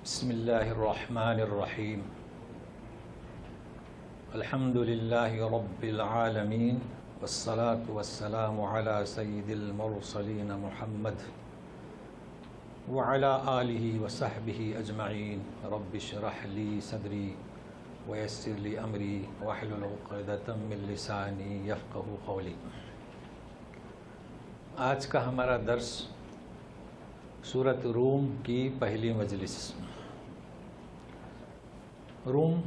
بسم اللہ الرحمن الرحیم الحمد للہ رب العالمین والصلاة والسلام علی سید المرسلین محمد وعلی آلہ وصحبہ اجمعین رب اشرح لی صدری ویسر لی امری واحلل عقدۃ من لسانی یفقہوا قولی۔ آج کا ہمارا درس سورۃ روم کی پہلی مجلس۔ روم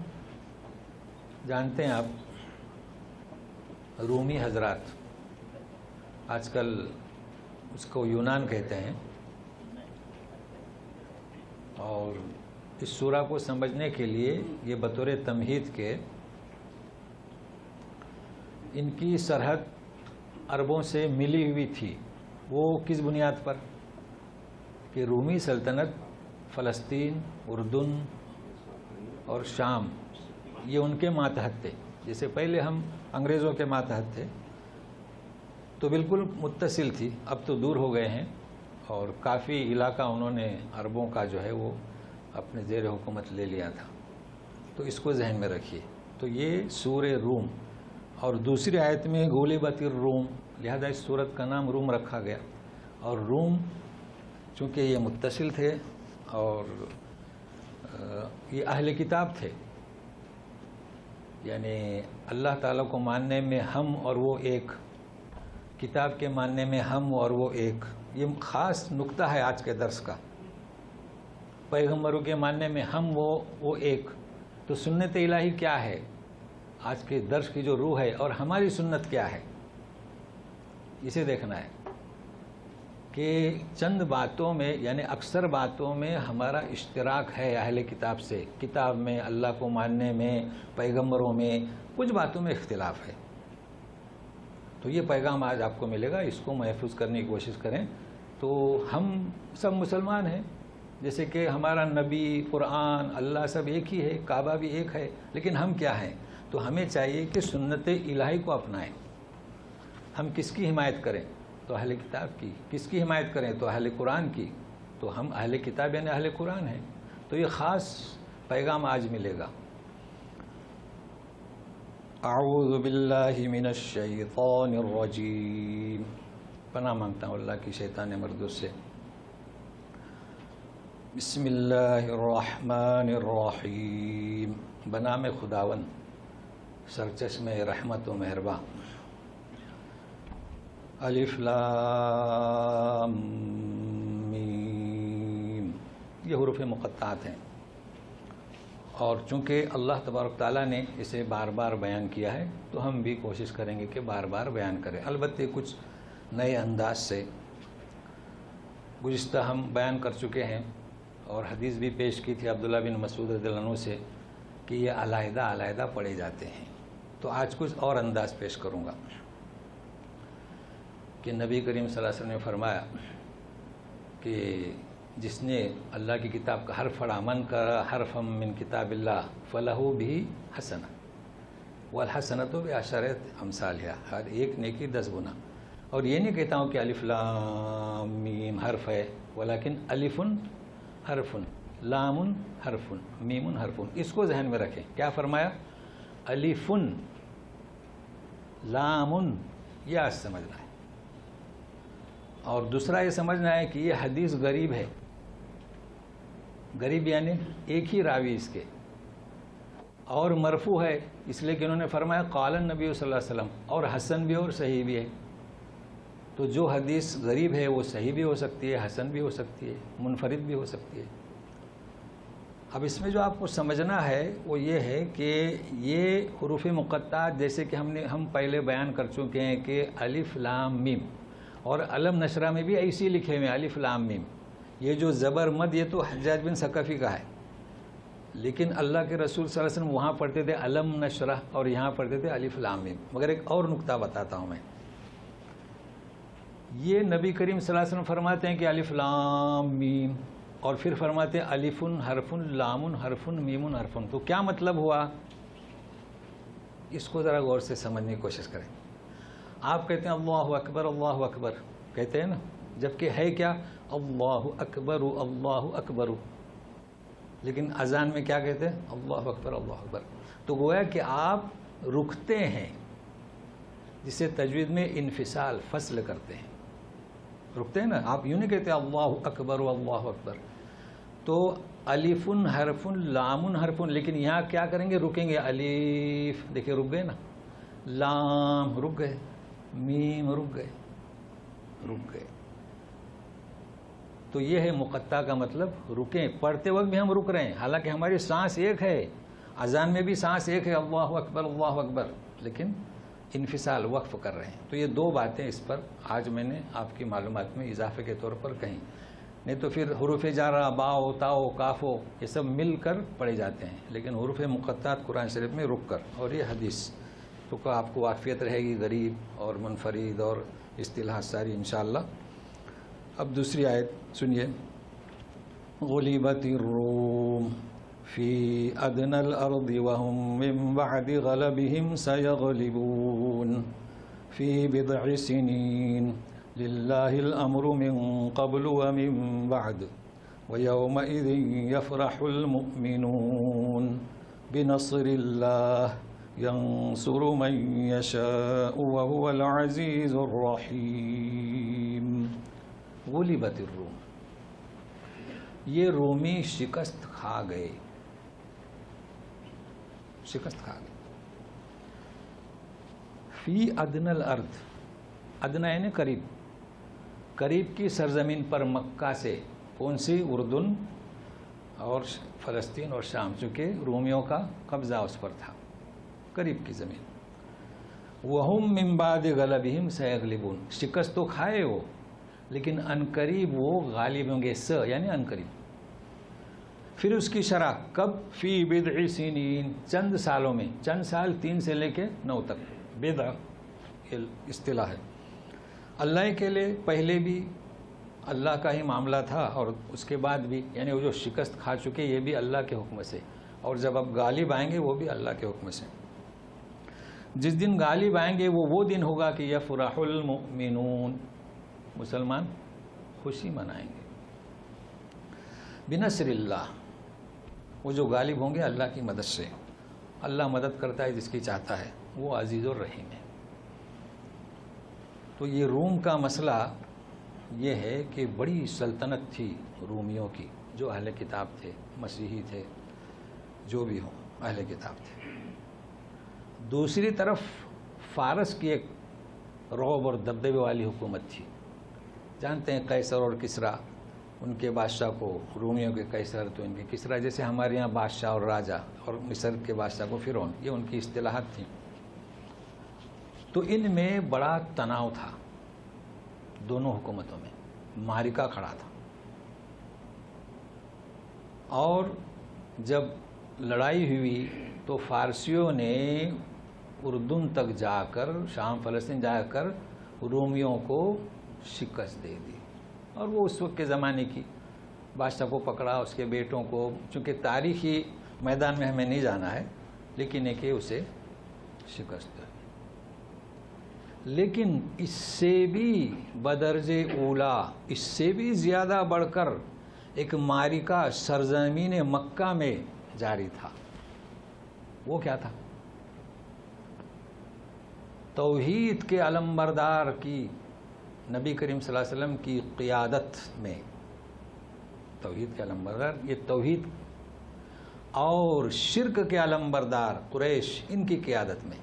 جانتے ہیں آپ، رومی حضرات، آج کل اس کو یونان کہتے ہیں، اور اس سورہ کو سمجھنے کے لیے یہ بطور تمہید کے ان کی سرحد عربوں سے ملی ہوئی تھی۔ وہ کس بنیاد پر؟ کہ رومی سلطنت فلسطین، اردن اور شام یہ ان کے ماتحت تھے۔ جیسے پہلے ہم انگریزوں کے ماتحت تھے تو بالکل متصل تھی، اب تو دور ہو گئے ہیں، اور کافی علاقہ انہوں نے عربوں کا جو ہے وہ اپنے زیر حکومت لے لیا تھا۔ تو اس کو ذہن میں رکھیے۔ تو یہ سورہ روم، اور دوسری آیت میں غلبت الروم، لہذا اس سورت کا نام روم رکھا گیا۔ اور روم چونکہ یہ متصل تھے اور یہ اہل کتاب تھے، یعنی اللہ تعالیٰ کو ماننے میں ہم اور وہ ایک، کتاب کے ماننے میں ہم اور وہ ایک، یہ خاص نقطہ ہے آج کے درس کا۔ پیغمبروں کے ماننے میں ہم وہ ایک۔ تو سنت الہی کیا ہے آج کے درس کی جو روح ہے، اور ہماری سنت کیا ہے، اسے دیکھنا ہے کہ چند باتوں میں، یعنی اکثر باتوں میں ہمارا اشتراک ہے اہل کتاب سے، کتاب میں، اللہ کو ماننے میں، پیغمبروں میں، کچھ باتوں میں اختلاف ہے۔ تو یہ پیغام آج آپ کو ملے گا، اس کو محفوظ کرنے کی کوشش کریں۔ تو ہم سب مسلمان ہیں، جیسے کہ ہمارا نبی، قرآن، اللہ سب ایک ہی ہے، کعبہ بھی ایک ہے، لیکن ہم کیا ہیں؟ تو ہمیں چاہیے کہ سنت الہی کو اپنائیں۔ ہم کس کی حمایت کریں؟ تو اہل کتاب کی۔ کس کی حمایت کریں؟ تو اہل قرآن کی۔ تو ہم اہل کتاب یعنی اہل قرآن ہیں۔ تو یہ خاص پیغام آج ملے گا۔ اعوذ باللہ من الشیطان الرجیم، پناہ مانگتا ہوں اللہ کی شیطان مردود سے۔ بسم اللہ الرحمن الرحیم، بنام خداوند سرچشمہ رحمت و مہرباں۔ الف لام میم، یہ حروف مقطعات ہیں، اور چونکہ اللہ تبارک تعالیٰ نے اسے بار بار بیان کیا ہے تو ہم بھی کوشش کریں گے کہ بار بار بیان کریں، البتہ کچھ نئے انداز سے۔ گزشتہ ہم بیان کر چکے ہیں اور حدیث بھی پیش کی تھی عبداللہ بن مسعود رضی اللہ عنہ سے کہ یہ علیحدہ علیحدہ پڑھے جاتے ہیں۔ تو آج کچھ اور انداز پیش کروں گا کہ نبی کریم صلی اللہ علیہ وسلم نے فرمایا کہ جس نے اللہ کی کتاب کا حرف پڑھا، من قرأ حرفا من کتاب اللہ فلہ بھی حسنہ والحسنۃ بعشر امثالها، ہر ایک نیکی 10 گنا۔ اور یہ نہیں کہتا ہوں کہ الف لام میم حرف ہے، ولیکن الف حرف، لام حرف، میم حرف، اس کو ذہن میں رکھیں۔ کیا فرمایا؟ الف لام، یہ آج سمجھنا ہے۔ اور دوسرا یہ سمجھنا ہے کہ یہ حدیث غریب ہے۔ غریب یعنی ایک ہی راوی اس کے، اور مرفوع ہے اس لیے کہ انہوں نے فرمایا قال النبی صلی اللہ علیہ وسلم، اور حسن بھی اور صحیح بھی ہے۔ تو جو حدیث غریب ہے وہ صحیح بھی ہو سکتی ہے، حسن بھی ہو سکتی ہے، منفرد بھی ہو سکتی ہے۔ اب اس میں جو آپ کو سمجھنا ہے وہ یہ ہے کہ یہ حروف مقطعات، جیسے کہ ہم پہلے بیان کر چکے ہیں کہ الف لام میم، اور علم نشرہ میں بھی ایسی لکھے ہوئے الف لام میم۔ یہ جو زبر مد یہ تو حجاج بن ثقفی کا ہے، لیکن اللہ کے رسول صلی اللہ علیہ وسلم وہاں پڑھتے تھے علم نشرہ اور یہاں پڑھتے تھے الف لام میم۔ مگر ایک اور نقطہ بتاتا ہوں میں، یہ نبی کریم صلی اللہ علیہ وسلم فرماتے ہیں کہ الف لام میم، اور پھر فرماتے ہیں الف حرف لام حرف میم حرف۔ تو کیا مطلب ہوا؟ اس کو ذرا غور سے سمجھنے کی کوشش کریں۔ آپ کہتے ہیں اللہ اکبر کہتے ہیں نا، جبکہ ہے کیا؟ اللہ اکبر اللہ اکبر۔ لیکن اذان میں کیا کہتے ہیں؟ اللہ اکبر اللہ اکبر. تو گویا کہ آپ رکتے ہیں، جسے تجوید میں انفصال، فصل کرتے ہیں. رکتے ہیں نا، آپ یوں نہیں کہتے اللہ اکبر و اللہ اکبر. تو الف حرف لام حرف، لیکن یہاں کیا کریں گے؟ رکیں گے. الف دیکھیں رک گئے نا، لام رک گئے، میم رک گئے، رک گئے. تو یہ ہے مقطع کا مطلب رکیں. پڑھتے وقت بھی ہم رک رہے ہیں، حالانکہ ہماری سانس ایک ہے، اذان میں بھی سانس ایک ہے، اللہ اکبر اللہ اکبر، لیکن انفصال، وقف کر رہے ہیں. تو یہ دو باتیں اس پر آج میں نے آپ کی معلومات میں اضافے کے طور پر کہیں. نہیں تو پھر حروف جارہ، باؤ تاؤ کافو یہ سب مل کر پڑھے جاتے ہیں، لیکن حروف مقطعات قرآن شریف میں رک کر. اور یہ حدیث تو آپ کو واقفیت رہے گی غریب اور منفرد اور اصطلاحات ساری انشاءاللہ. اب دوسری آیت سنیے. غلبت الروم فی ادنى الارض وهم من بعد غلبهم سيغلبون في بضع سنين لله الامر من قبل ومن بعد ويومئذ يفرح المؤمنون بنصر الله ينصر من يشاء وهو العزيز الرحيم. غلبت الروم، یہ رومی شکست کھا گئے، شکست کھا گئے. فی ادنى الارض، ادنا یعنی قریب، قریب کی سرزمین پر مکہ سے. کون سی؟ اردن اور فلسطین اور شام، چونکہ رومیوں کا قبضہ اس پر تھا، قریب کی زمین. وَهُمْ مِنْ بَعْدِ غَلَبِهِمْ سَيَغْلِبُونَ، شکست تو کھائے وہ، لیکن عنقریب وہ غالب ہوں گے. یعنی عنقریب. پھر اس کی شرح کب؟ فی بضع سنین، چند سالوں میں. چند سال 3 سے لے کے 9 تک. بضع اصطلاح ہے. اللہ کے لیے پہلے بھی اللہ کا ہی معاملہ تھا اور اس کے بعد بھی، یعنی وہ جو شکست کھا چکے یہ بھی اللہ کے حکم سے، اور جب اب غالب آئیں گے وہ بھی اللہ کے حکم سے. جس دن غالب آئیں گے وہ دن ہوگا کہ یفرح المؤمنون، مسلمان خوشی منائیں گے. بنصر اللہ، وہ جو غالب ہوں گے اللہ کی مدد سے. اللہ مدد کرتا ہے جس کی چاہتا ہے، وہ عزیز الرحیم ہے. تو یہ روم کا مسئلہ یہ ہے کہ بڑی سلطنت تھی رومیوں کی، جو اہل کتاب تھے، مسیحی تھے، جو بھی ہوں اہل کتاب تھے. دوسری طرف فارس کی ایک رعب اور دبدبے والی حکومت تھی. جانتے ہیں قیصر اور کسرا، ان کے بادشاہ کو، رومیوں کے قیصر تو ان کے کسرا، جیسے ہمارے یہاں بادشاہ اور راجا، اور مصر کے بادشاہ کو فرعون، یہ ان کی اصطلاحات تھیں. تو ان میں بڑا تناؤ تھا دونوں حکومتوں میں، معرکہ کھڑا تھا. اور جب لڑائی ہوئی تو فارسیوں نے اردن تک جا کر، شام فلسطین جا کر رومیوں کو شکست دے دی. اور وہ اس وقت کے زمانے کی، بادشاہ کو پکڑا، اس کے بیٹوں کو، چونکہ تاریخی میدان میں ہمیں نہیں جانا ہے، لیکن ایک اسے شکست دی. لیکن اس سے بھی بدرج اولا، اس سے بھی زیادہ بڑھ کر ایک معرکہ سرزمین مکہ میں جاری تھا. وہ کیا تھا؟ توحید کے علمبردار کی، نبی کریم صلی اللہ علیہ وسلم کی قیادت میں، توحید کے علمبردار، یہ توحید اور شرک کے علمبردار قریش، ان کی قیادت میں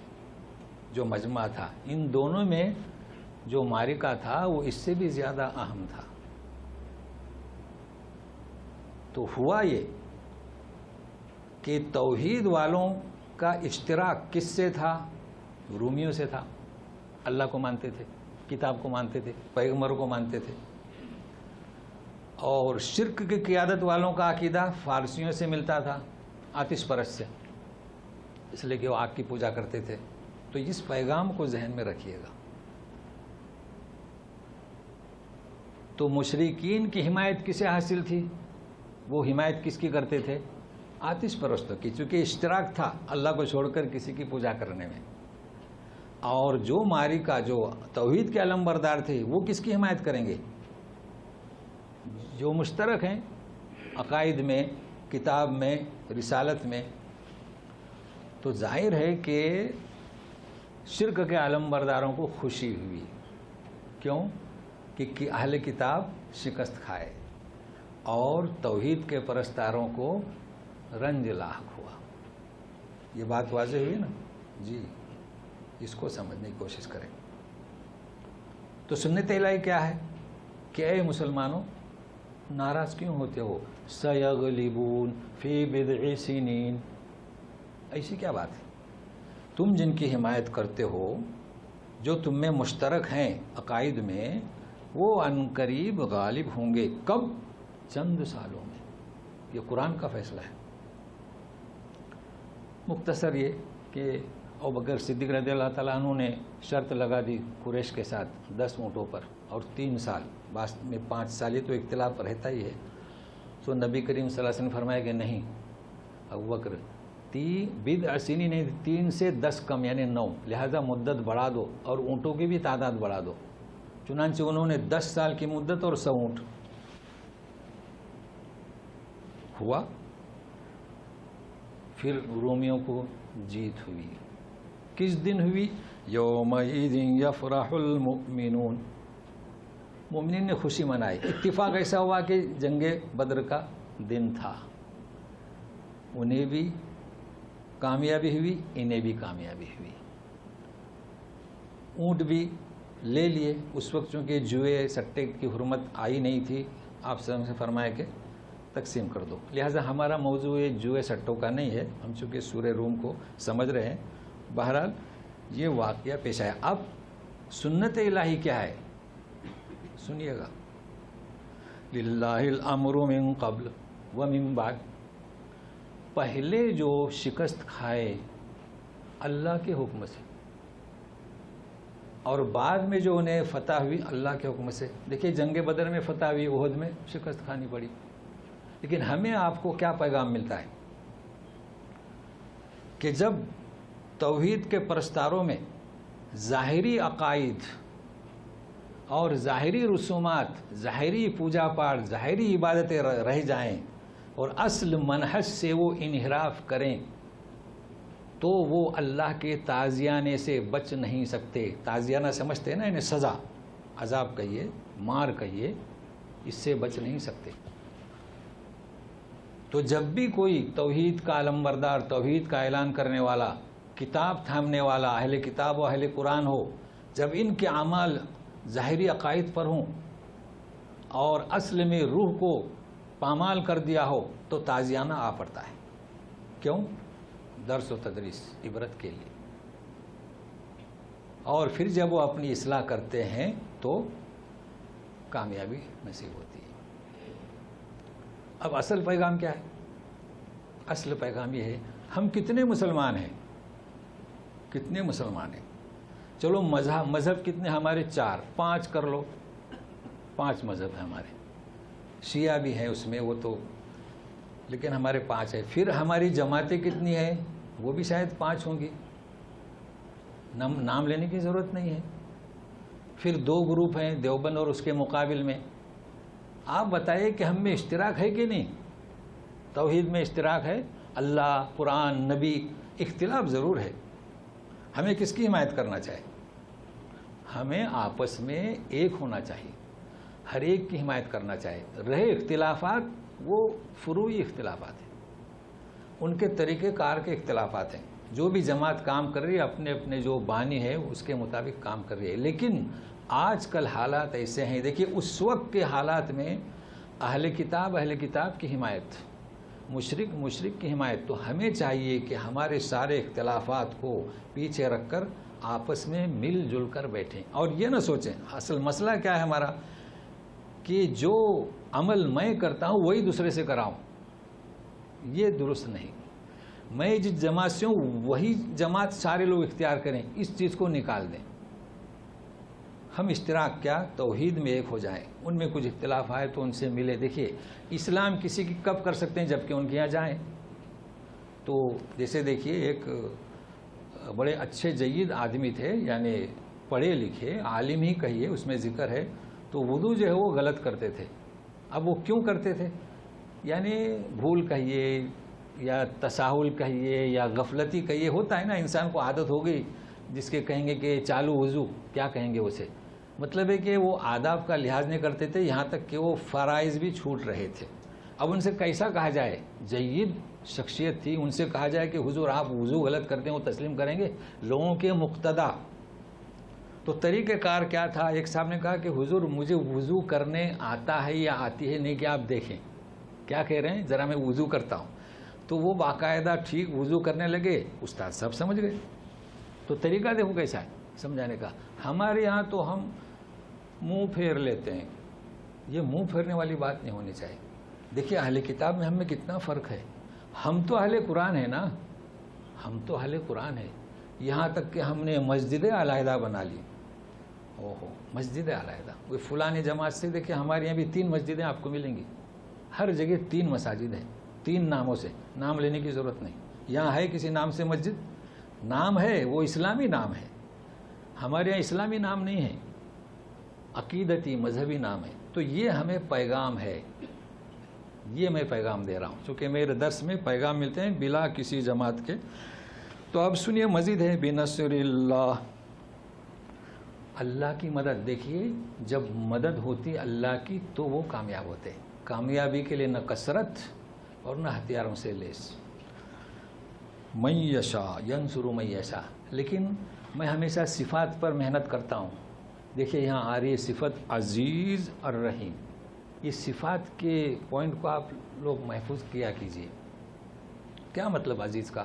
جو مجمع تھا، ان دونوں میں جو معرکہ تھا وہ اس سے بھی زیادہ اہم تھا. تو ہوا یہ کہ توحید والوں کا اشتراک کس سے تھا؟ رومیوں سے تھا. اللہ کو مانتے تھے، کتاب کو مانتے تھے، پیغمبروں کو مانتے تھے. اور شرک کی قیادت والوں کا عقیدہ فارسیوں سے ملتا تھا، آتش پرست سے، اس لیے کہ وہ آگ کی پوجا کرتے تھے. تو اس پیغام کو ذہن میں رکھیے گا. تو مشرکین کی حمایت کسے حاصل تھی؟ وہ حمایت کس کی کرتے تھے؟ آتش پرستوں کی، چونکہ اشتراک تھا اللہ کو چھوڑ کر کسی کی پوجا کرنے میں. اور جو معرکہ، جو توحید کے علمبردار تھے، وہ کس کی حمایت کریں گے؟ جو مشترک ہیں عقائد میں کتاب میں، رسالت میں، تو ظاہر ہے کہ شرک کے علم برداروں کو خوشی ہوئی. کیوں؟ کہ اہل کتاب شکست کھائے اور توحید کے پرستاروں کو رنج لاحق ہوا. یہ بات واضح ہوئی نا جی. اس کو سمجھنے کی کوشش کریں. تو سنت الہی کیا ہے کہ اے مسلمانوں ناراض کیوں ہوتے ہو؟ سیغلبون فی بضع سنین. ایسی کیا بات ہے؟ تم جن کی حمایت کرتے ہو، جو تم میں مشترک ہیں عقائد میں، وہ عنقریب غالب ہوں گے. کب؟ چند سالوں میں. یہ قرآن کا فیصلہ ہے. مختصر یہ کہ ابوبکر صدیق رضی اللہ تعالیٰ عنہ نے شرط لگا دی قریش کے ساتھ 10 اونٹوں پر، اور 3 سال، بعض میں 5 سال، یہ تو اختلاف رہتا ہی ہے. تو نبی کریم صلی اللہ علیہ وسلم نے فرمایا کہ نہیں ابوبکر، بضع سنین نہیں، 3 سے 10 کم یعنی 9، لہذا مدت بڑھا دو اور اونٹوں کی بھی تعداد بڑھا دو. چنانچہ انہوں نے 10 سال کی مدت اور 100 اونٹ ہوا. پھر رومیوں کو جیت ہوئی. کس دن ہوئی؟ یومئذ یفرح المؤمنون. مومنین نے خوشی منائی. اتفاق ایسا ہوا کہ جنگ بدر کا دن تھا. انہیں بھی کامیابی ہوئی، انہیں بھی کامیابی ہوئی. اونٹ بھی لے لیے. اس وقت چونکہ جوئے سٹے کی حرمت آئی نہیں تھی، آپ سے فرمایا کہ تقسیم کر دو. لہٰذا ہمارا موضوع یہ جوئے سٹوں کا نہیں ہے، ہم چونکہ سورہ روم کو سمجھ رہے ہیں. بہرحال یہ واقعہ پیش آیا. اب سنت الہی کیا ہے سنیے گا. للہ الامر من قبل ومن بعد. پہلے جو شکست کھائے اللہ کے حکم سے، اور بعد میں جو انہیں فتح ہوئی اللہ کے حکم سے. دیکھیے جنگ بدر میں فتح ہوئی، احد میں شکست کھانی پڑی. لیکن ہمیں آپ کو کیا پیغام ملتا ہے کہ جب توحید کے پرستاروں میں ظاہری عقائد اور ظاہری رسومات، ظاہری پوجا پاٹ، ظاہری عبادتیں رہ جائیں اور اصل منہج سے وہ انحراف کریں، تو وہ اللہ کے تعزیانے سے بچ نہیں سکتے. تعزیانہ سمجھتے ہیں نا، انہیں سزا، عذاب کہیے، مار کہیے، اس سے بچ نہیں سکتے. تو جب بھی کوئی توحید کا علمبردار، توحید کا اعلان کرنے والا، کتاب تھامنے والا، اہل کتاب و اہل قرآن ہو، جب ان کے اعمال ظاہری عقائد پر ہوں اور اصل میں روح کو پامال کر دیا ہو، تو تعزیانہ آ پڑتا ہے. کیوں؟ درس و تدریس، عبرت کے لیے. اور پھر جب وہ اپنی اصلاح کرتے ہیں تو کامیابی نصیب ہوتی ہے. اب اصل پیغام کیا ہے؟ اصل پیغام یہ ہے ہم کتنے مسلمان ہیں. کتنے مسلمان ہیں؟ چلو مذہب کتنے ہمارے؟ 4 5 کر لو. 5 مذہب ہیں ہمارے. شیعہ بھی ہیں اس میں، وہ تو، لیکن ہمارے 5 ہیں. پھر ہماری جماعتیں کتنی ہیں؟ وہ بھی شاید 5 ہوں گی. نام لینے کی ضرورت نہیں ہے. پھر 2 گروپ ہیں دیوبند اور اس کے مقابل میں. آپ بتائیے کہ ہم میں اشتراک ہے کہ نہیں؟ توحید میں اشتراک ہے. اللہ، قرآن، نبی، اختلاف ضرور ہے. ہمیں کس کی حمایت کرنا چاہیے؟ ہمیں آپس میں ایک ہونا چاہیے، ہر ایک کی حمایت کرنا چاہیے. رہے اختلافات، وہ فروعی اختلافات ہیں، ان کے طریقہ کار کے اختلافات ہیں. جو بھی جماعت کام کر رہی ہے اپنے اپنے جو بانی ہے اس کے مطابق کام کر رہی ہے. لیکن آج کل حالات ایسے ہیں. دیکھیے اس وقت کے حالات میں اہل کتاب کی حمایت، مشرک کی حمایت. تو ہمیں چاہیے کہ ہمارے سارے اختلافات کو پیچھے رکھ کر آپس میں مل جل کر بیٹھیں، اور یہ نہ سوچیں اصل مسئلہ کیا ہے ہمارا، کہ جو عمل میں کرتا ہوں وہی دوسرے سے کراؤں. یہ درست نہیں. میں جس جماعت سے ہوں وہی جماعت سارے لوگ اختیار کریں، اس چیز کو نکال دیں. ہم اشتراک کیا، توحید میں ایک ہو جائیں. ان میں کچھ اختلاف آئے تو ان سے ملے. دیکھیے اسلام کسی کی کب کر سکتے ہیں؟ جبکہ ان کے یہاں جائیں. تو جیسے دیکھیے ایک بڑے اچھے جید آدمی تھے، یعنی پڑھے لکھے عالم ہی کہیے، اس میں ذکر ہے. تو وضو جو ہے وہ غلط کرتے تھے. اب وہ کیوں کرتے تھے؟ یعنی بھول کہیے یا تساہل کہیے یا غفلتی کہیے، ہوتا ہے نا، انسان کو عادت ہو گئی، جس کے کہیں گے کہ چالو وضو، کیا کہیں گے اسے؟ مطلب ہے کہ وہ آداب کا لحاظ نہیں کرتے تھے، یہاں تک کہ وہ فرائض بھی چھوٹ رہے تھے۔ اب ان سے کیسا کہا جائے؟ جید شخصیت تھی، ان سے کہا جائے کہ حضور آپ وضو غلط کرتے ہیں، وہ تسلیم کریں گے؟ لوگوں کے مقتدا تو طریقہ کار کیا تھا؟ ایک صاحب نے کہا کہ حضور مجھے وضو کرنے آتا ہے یا آتی ہے نہیں کہ آپ دیکھیں۔ کیا کہہ رہے ہیں؟ ذرا میں وضو کرتا ہوں۔ تو وہ باقاعدہ ٹھیک وضو کرنے لگے، استاد سب سمجھ گئے۔ تو طریقہ دیکھو کیسا ہے سمجھانے کا۔ ہمارے یہاں تو ہم منہ پھیر لیتے ہیں، یہ منہ پھیرنے والی بات نہیں ہونی چاہیے۔ دیکھیے اہل کتاب میں ہم میں کتنا فرق ہے۔ ہم تو اہل قرآن ہیں نا، ہم تو اہل قرآن ہیں، یہاں تک کہ ہم نے مسجد علیحدہ بنا لی۔ اوہو، مسجد علیحدہ، وہ فلانی جماعت سے دیکھیں، ہمارے یہاں بھی 3 مسجدیں آپ کو ملیں گی، ہر جگہ 3 مساجد ہیں، 3 ناموں سے، نام لینے کی ضرورت نہیں۔ یہاں ہے کسی نام سے مسجد؟ نام ہے، وہ اسلامی نام ہے۔ ہمارے یہاں اسلامی نام نہیں ہے، عقیدتی مذہبی نام ہے۔ تو یہ ہمیں پیغام ہے، یہ میں پیغام دے رہا ہوں، چونکہ میرے درس میں پیغام ملتے ہیں بلا کسی جماعت کے۔ تو اب سنیے مزید ہے، بنصر اللہ، اللہ کی مدد۔ دیکھیے جب مدد ہوتی اللہ کی تو وہ کامیاب ہوتے ہیں۔ کامیابی کے لیے نہ کثرت اور نہ ہتھیاروں سے لیس۔ من یشاء ینصر من یشاء، لیکن میں ہمیشہ صفات پر محنت کرتا ہوں۔ دیکھیے یہاں آ رہی ہے صفت عزیز اور رحیم، یہ صفات کے پوائنٹ کو آپ لوگ محفوظ کیا کیجئے۔ کیا مطلب عزیز کا؟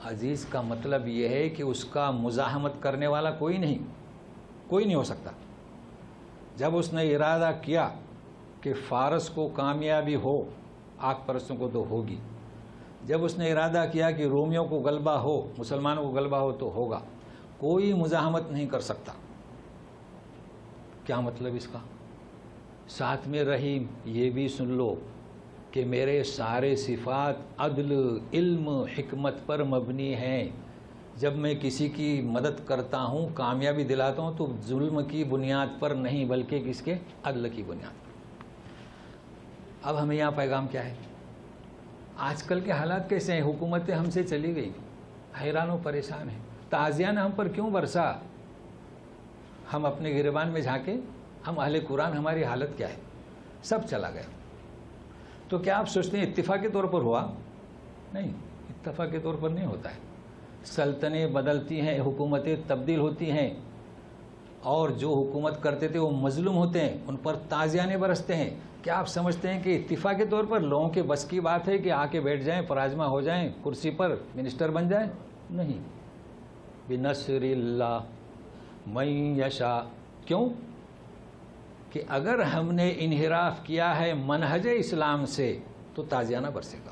عزیز کا مطلب یہ ہے کہ اس کا مزاحمت کرنے والا کوئی نہیں ہو سکتا۔ جب اس نے ارادہ کیا کہ فارس کو کامیابی ہو، آگ پرستوں کو تو ہوگی۔ جب اس نے ارادہ کیا کہ رومیوں کو غلبہ ہو، مسلمانوں کو غلبہ ہو تو ہوگا، کوئی مزاحمت نہیں کر سکتا۔ کیا مطلب اس کا؟ ساتھ میں رحیم، یہ بھی سن لو کہ میرے سارے صفات عدل، علم، حکمت پر مبنی ہیں۔ جب میں کسی کی مدد کرتا ہوں، کامیابی دلاتا ہوں، تو ظلم کی بنیاد پر نہیں بلکہ کس کے؟ عدل کی بنیاد پر۔ اب ہمیں یہاں پیغام کیا ہے؟ آج کل کے حالات کیسے ہیں؟ حکومتیں ہم سے چلی گئی، حیران و پریشان ہیں۔ تعزیہ نے ہم پر کیوں برسا؟ ہم اپنے گریبان میں جھانکے، ہم اہل قرآن، ہماری حالت کیا ہے؟ سب چلا گیا۔ تو کیا آپ سوچتے ہیں اتفاقی طور پر ہوا؟ نہیں، اتفاقی طور پر نہیں ہوتا ہے۔ سلطنتیں بدلتی ہیں، حکومتیں تبدیل ہوتی ہیں، اور جو حکومت کرتے تھے وہ مظلوم ہوتے ہیں، ان پر تعزیانے برستے ہیں۔ کیا آپ سمجھتے ہیں کہ اتفاقی طور پر لوگوں کے بس کی بات ہے کہ آ کے بیٹھ جائیں، پراجما ہو جائیں، کرسی پر منسٹر بن جائیں؟ نہیں۔ بنصر اللہ من یشاء۔ کیوں؟ کہ اگر ہم نے انحراف کیا ہے منہج اسلام سے تو تعزیانہ برسے گا۔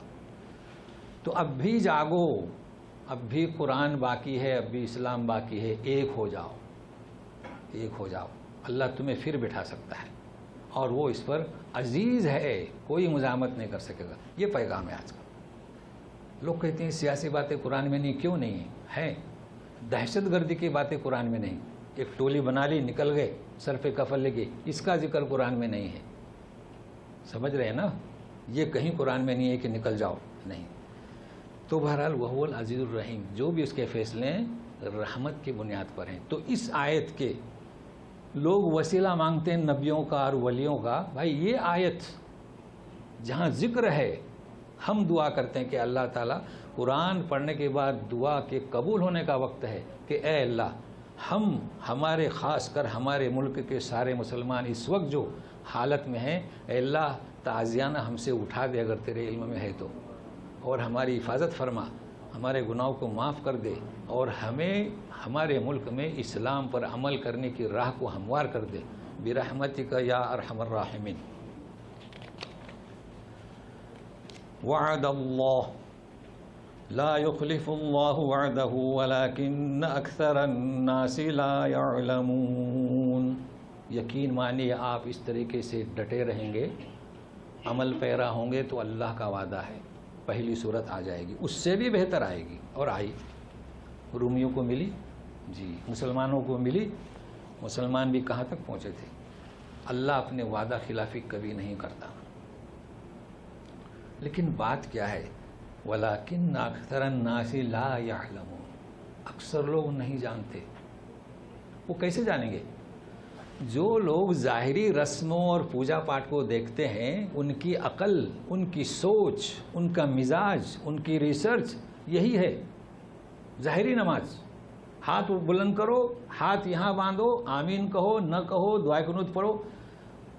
تو اب بھی جاگو، اب بھی قرآن باقی ہے، اب بھی اسلام باقی ہے، ایک ہو جاؤ، ایک ہو جاؤ، اللہ تمہیں پھر بٹھا سکتا ہے، اور وہ اس پر عزیز ہے، کوئی مزاحمت نہیں کر سکے گا۔ یہ پیغام ہے آج کا۔ لوگ کہتے ہیں سیاسی باتیں قرآن میں نہیں، کیوں نہیں ہیں؟ دہشت گردی کی باتیں قرآن میں نہیں، ایک ٹولی بنا لی، نکل گئے، سر پہ کفن لگے، اس کا ذکر قرآن میں نہیں ہے۔ سمجھ رہے ہیں نا؟ یہ کہیں قرآن میں نہیں ہے کہ نکل جاؤ، نہیں۔ تو بہرحال وہو العزیز الرحیم، جو بھی اس کے فیصلے رحمت کی بنیاد پر ہیں۔ تو اس آیت کے لوگ وسیلہ مانگتے ہیں نبیوں کا اور ولیوں کا۔ بھائی یہ آیت جہاں ذکر ہے، ہم دعا کرتے ہیں کہ اللہ تعالیٰ، قرآن پڑھنے کے بعد دعا کے قبول ہونے کا وقت ہے کہ اے اللہ، ہم ہمارے خاص کر ہمارے ملک کے سارے مسلمان اس وقت جو حالت میں ہیں، اے اللہ تعزیانہ ہم سے اٹھا دے اگر تیرے علم میں ہے تو، اور ہماری حفاظت فرما، ہمارے گناہوں کو معاف کر دے، اور ہمیں ہمارے ملک میں اسلام پر عمل کرنے کی راہ کو ہموار کر دے، برحمتک یا ارحم الراحمین۔ وعد اللہ لا يخلف اللہ وعدہ ولکن اکثر الناس لا يعلمون۔ یقین مانیے آپ اس طریقے سے ڈٹے رہیں گے، عمل پیرا ہوں گے تو اللہ کا وعدہ ہے، پہلی صورت آ جائے گی، اس سے بھی بہتر آئے گی، اور آئی۔ رومیوں کو ملی، جی، مسلمانوں کو ملی۔ مسلمان بھی کہاں تک پہنچے تھے؟ اللہ اپنے وعدہ خلافی کبھی نہیں کرتا۔ لیکن بات کیا ہے؟ وَلَكِنَّ أَكْثَرَ النَّاسِ لَا يَعْلَمُونَ، اکثر لوگ نہیں جانتے۔ وہ کیسے جانیں گے؟ جو لوگ ظاہری رسموں اور پوجا پاٹ کو دیکھتے ہیں، ان کی عقل، ان کی سوچ، ان کا مزاج، ان کی ریسرچ یہی ہے۔ ظاہری نماز، ہاتھ بلند کرو، ہاتھ یہاں باندھو، آمین کہو، نہ کہو، دعائے قنوت پڑھو،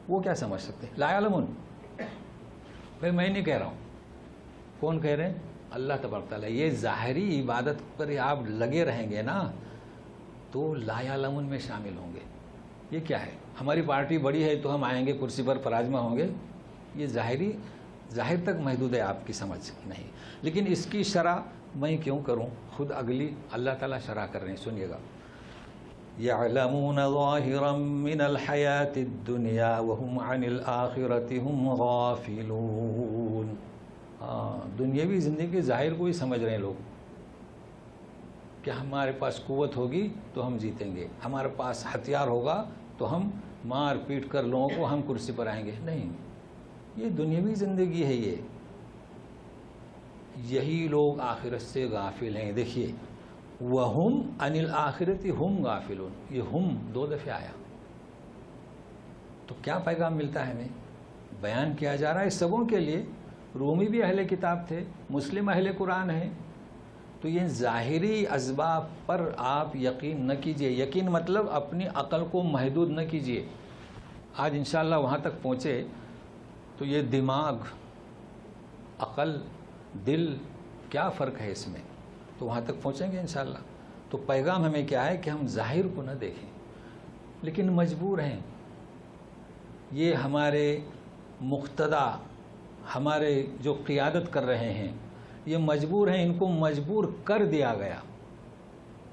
وہ کیا سمجھ سکتے؟ لا یعلمون۔ بھائی میں نہیں کہہ رہا ہوں، کون کہہ رہے ہیں؟ اللہ تبارک تعالیٰ۔ یہ ظاہری عبادت پر آپ لگے رہیں گے نا تو لا یعلمون میں شامل ہوں گے۔ یہ کیا ہے؟ ہماری پارٹی بڑی ہے تو ہم آئیں گے کرسی پر پراجما ہوں گے، یہ ظاہر تک محدود ہے آپ کی سمجھ نہیں۔ لیکن اس کی شرح میں کیوں کروں؟ خود اگلی اللہ تعالیٰ شرح کر رہے ہیں، سنیے گا۔ يَعْلَمُونَ ظَاهِرًا مِّنَ الْحَيَاةِ الدُّنْيَا وَهُمْ عَنِ الْآخِرَةِ هُمْ غَافِلُونَ۔ دنیاوی زندگی ظاہر کو ہی سمجھ رہے ہیں لوگ کہ ہمارے پاس قوت ہوگی تو ہم جیتیں گے، ہمارے پاس ہتھیار ہوگا تو ہم مار پیٹ کر لوگوں کو ہم کرسی پر آئیں گے۔ نہیں، یہ دنیاوی زندگی ہے، یہی لوگ آخرت سے غافل ہیں۔ دیکھیے، وَهُمْ عَنِ الْآخِرَةِ هُمْ غَافِلُونَ، یہ ہم 2 دفعہ آیا، تو کیا پیغام ملتا ہے ہمیں؟ بیان کیا جا رہا ہے سبوں کے لیے۔ رومی بھی اہل کتاب تھے، مسلم اہل قرآن ہیں، تو یہ ظاہری اسباب پر آپ یقین نہ کیجئے۔ یقین مطلب اپنی عقل کو محدود نہ کیجئے۔ آج انشاءاللہ وہاں تک پہنچے تو یہ دماغ، عقل، دل، کیا فرق ہے اس میں؟ تو وہاں تک پہنچیں گے انشاءاللہ۔ تو پیغام ہمیں کیا ہے کہ ہم ظاہر کو نہ دیکھیں، لیکن مجبور ہیں۔ یہ ہمارے مقتدی، ہمارے جو قیادت کر رہے ہیں، یہ مجبور ہیں، ان کو مجبور کر دیا گیا۔